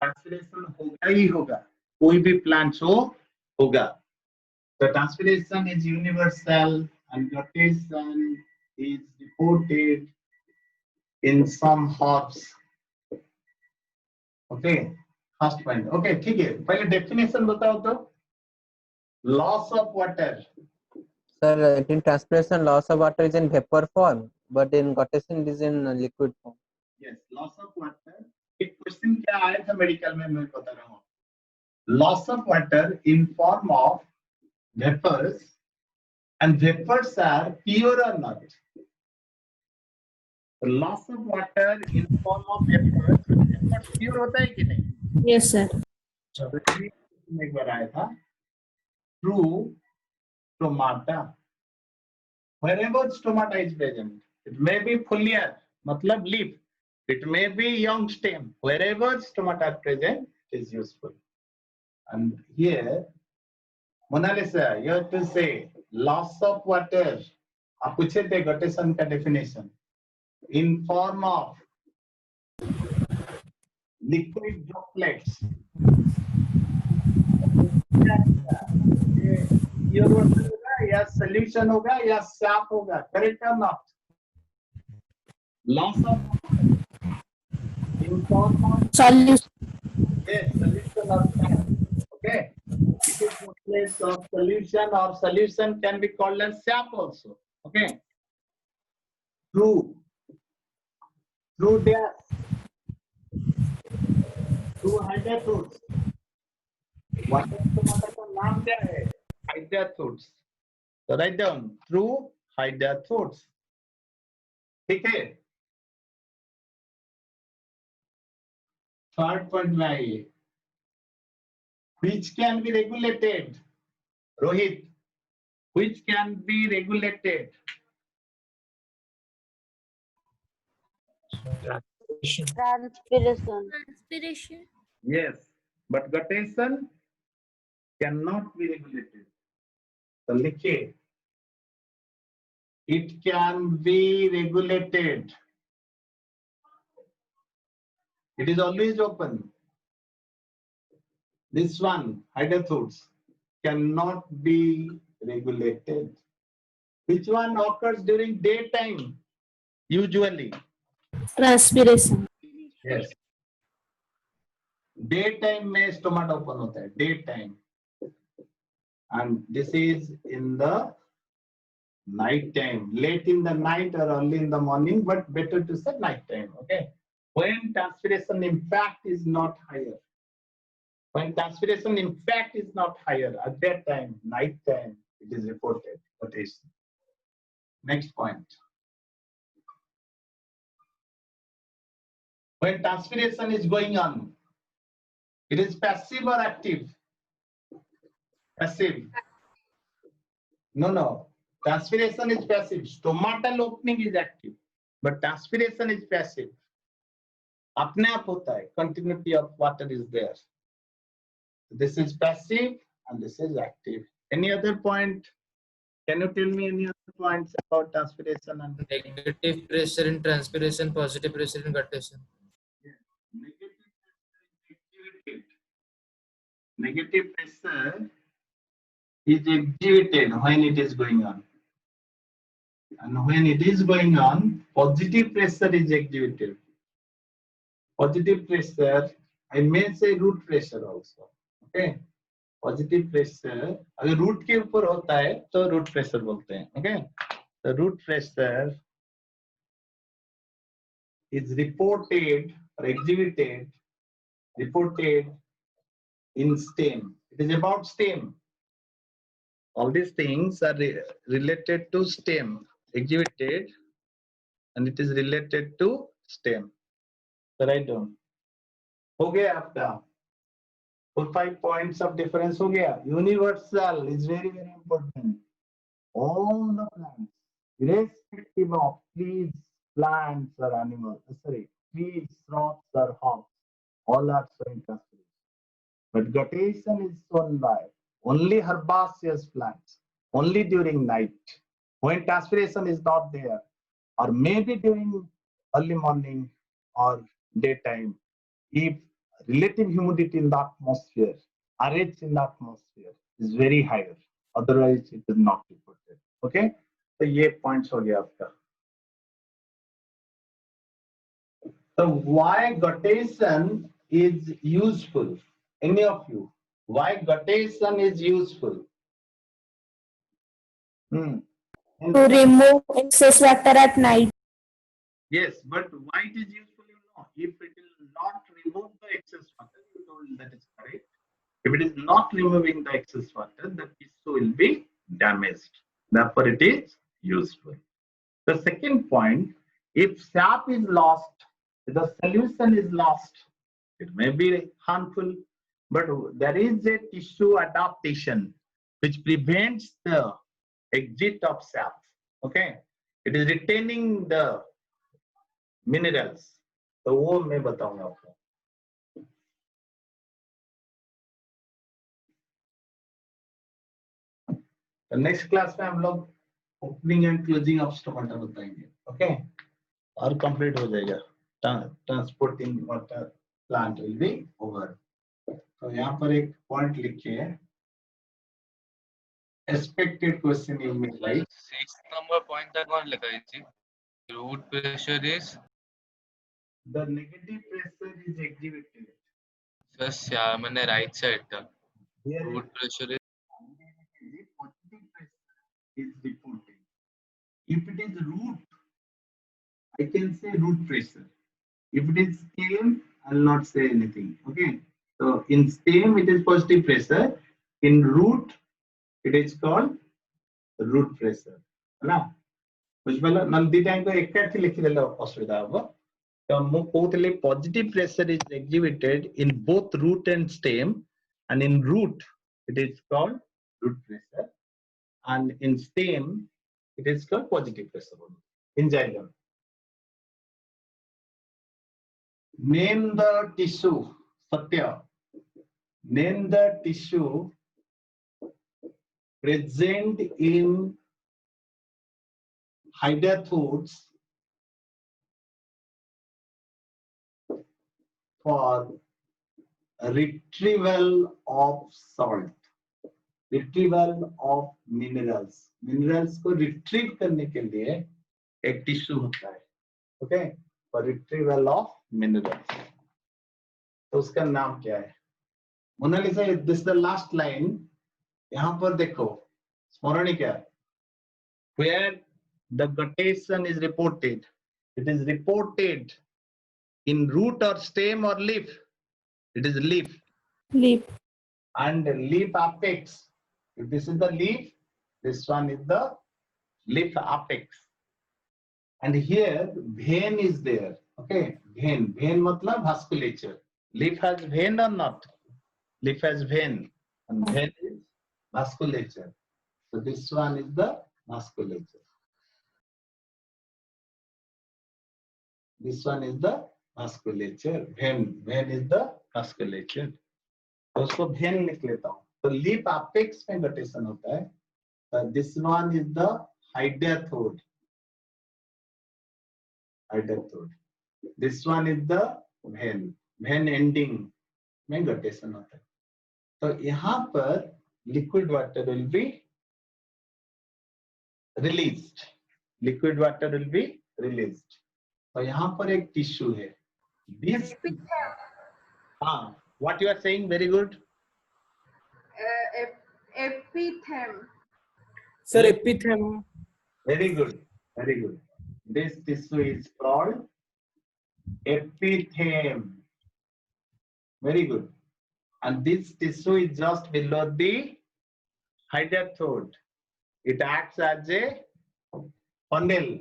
transpiration होगा ही होगा. कोई भी plants हो होगा. The transpiration is universal and guttation is reported in some hops. Okay, first point. Okay, ठीक है. पहले definition बताओ तो. Loss of water. Sir, in transpiration, loss of water is in vapor form, but in guttation it is in liquid form. Yes, loss of water. एक question क्या आया था medical में मैं बता रहा हूँ. Loss of water in form of vapors, and vapors are pure or not? The loss of water in form of vapors, vapors pure होता है कि नहीं? Yes, sir. एक बार आया था. True stomata. Wherever stomata is present, it may be foliar, मतलब leaf. It may be young stem. Wherever stomata are present, it is useful. And here, Mona Lisa, you have to say loss of water. आप पूछे थे guttation का definition. In form of liquid droplets. ये होगा या solution होगा या sap होगा. Correct or not? Loss of water in form of Solution. yes, solution or sap. Okay. Liquid droplets of solution or solution can be called as sap also. Okay. Through gas. Through hydrathodes. Water stomata का नाम क्या है? Hydrathodes. So write down through hydrathodes. ठीक है? Third point में आइए. Which can be regulated? Rohit. Which can be regulated? Transpiration. Yes, but guttation cannot be regulated. So लिखिए. It can be regulated. It is always open. This one, hydrathodes, cannot be regulated. Which one occurs during daytime? Usually. Transpiration. Yes. Daytime में stomata open होता है. Daytime. And this is in the night time. Late in the night or early in the morning, but better to say night time. Okay. When transpiration in fact is not higher. When transpiration in fact is not higher, at that time, night time, it is reported. Guttation. Next point. When transpiration is going on, it is passive or active? Passive. No. Transpiration is passive. Stomatal opening is active, but transpiration is passive. अपने आप होता है. Continuity of water is there. This is passive and this is active. Any other point? Can you tell me any other points about transpiration and Negative pressure in transpiration, positive pressure in guttation. negative pressure is exhibited when it is going on. And when it is going on, positive pressure is exhibited. Positive pressure, I may say root pressure also. Okay. Positive pressure, अगर root के ऊपर होता है तो root pressure बोलते हैं. Okay. The root pressure is reported or exhibited, reported in stem. It is about stem. All these things are related to stem, exhibited, and it is related to stem. So write down. हो गया आपका 4-5 points of difference हो गया. Universal is very important. All the plants, irrespective of trees, plants or animals, sorry, trees, shrubs or hops, all are showing transpiration. But guttation is shown by only herbaceous plants, only during night, when transpiration is not there, or maybe during early morning or daytime, if relative humidity in the atmosphere, RH in the atmosphere is very higher, otherwise it is not reported. Okay, तो ये points हो गया आपका. So why guttation is useful? Any of you? Why guttation is useful? To remove excess water at night. Yes, but why it is useful, you know? If it will not remove the excess water, you told that is correct. If it is not removing the excess water, the tissue will be damaged. Therefore, it is useful. The second point, if sap is lost, if the solution is lost, it may be harmful, but there is a tissue adaptation which prevents the exit of sap. Okay, it is retaining the minerals. तो वो मैं बताऊंगा आपको. तो next class में हम लोग opening and closing of stomata बताएंगे. ओके, और कंप्लीट हो जाएगा. Transporting water plant will be over. तो यहाँ पर एक पॉइंट लिखिए. Expected question you may right. 6 number point that one लगाई root pressure is the negative pressure is activated. just yeah मैंने right side था. Here Root pressure is positive pressure is reported. If it is root, I can say root pressure. If it is stem, I will not say anything. Okay. So in stem it is positive pressure. In root it is called root pressure. ना बुझिपाला Nandi time को एकाठी लिखिदेले असुविधा हबो. तो मु कहतले positive pressure is exhibited in both root and stem, and in root it is called root pressure, and in stem it is called positive pressure in xylem. Name the tissue. Satya, name the tissue present in hydrathodes for retrieval of salt, retrieval of minerals. Minerals को retrieve करने के लिए एक tissue होता है. Okay, for retrieval of minerals. तो उसका नाम क्या है? Mona Lisa, this is the last line. यहाँ पर देखो स्मरण क्या है? Where the guttation is reported, it is reported in root or stem or leaf. It is leaf. Leaf. And leaf apex. If this is the leaf, this one is the leaf apex. And here vein is there. Okay, vein. Vein matlab vasculature. Leaf has vein or not? Leaf has vein, and vein is vasculature. So this one is the vasculature. This one is the vasculature. Vein. Vein is the vasculature. तो उसको vein लिख लेता हूँ. तो leaf apex में guttation होता है. This one is the hydathode. Hydathode. This one is the vein. Vein ending में गटेशन होता है. तो यहाँ पर liquid water will be released. Liquid water will be released. तो यहाँ पर एक टिश्यू है. This, हाँ, what you are saying, very good. Epithem. Sir, epithem. Very good, very good. This tissue is called epithem. Very good. And this tissue is just below the hydathode. It acts as a funnel,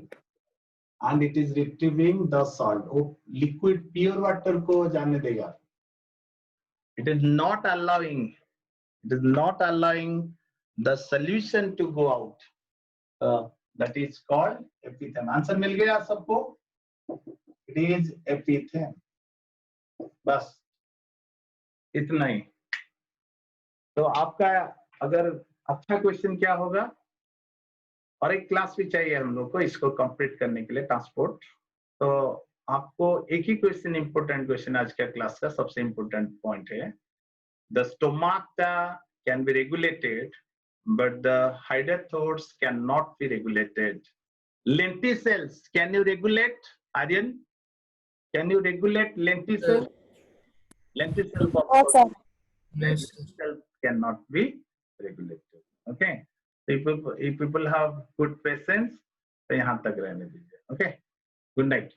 and it is retrieving the salt. Oh, liquid pure water को जाने देगा. It is not allowing. It is not allowing the solution to go out. That is called epithem. Answer मिल गया सबको? It is epithem. बस इतना ही. तो आपका अगर अच्छा क्वेश्चन क्या होगा, और एक क्लास भी चाहिए हम लोग को इसको कंप्लीट करने के लिए ट्रांसपोर्ट। तो आपको एक ही क्वेश्चन, इंपोर्टेंट क्वेश्चन आज का क्लास का सबसे इंपोर्टेंट पॉइंट है, the stomata can be regulated but the hydrothores cannot be regulated. Lenticels, can you regulate? Aryan, can you regulate lenticels? Lenticels of No, sir. No, sir. lenticels cannot be regulated. Okay. If people have good patience, तो यहाँ तक रहने दीजिए. Okay. Good night.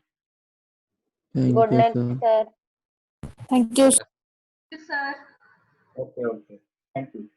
Thank Good you, night, sir. sir. Thank you. Yes, sir. Okay. Thank you.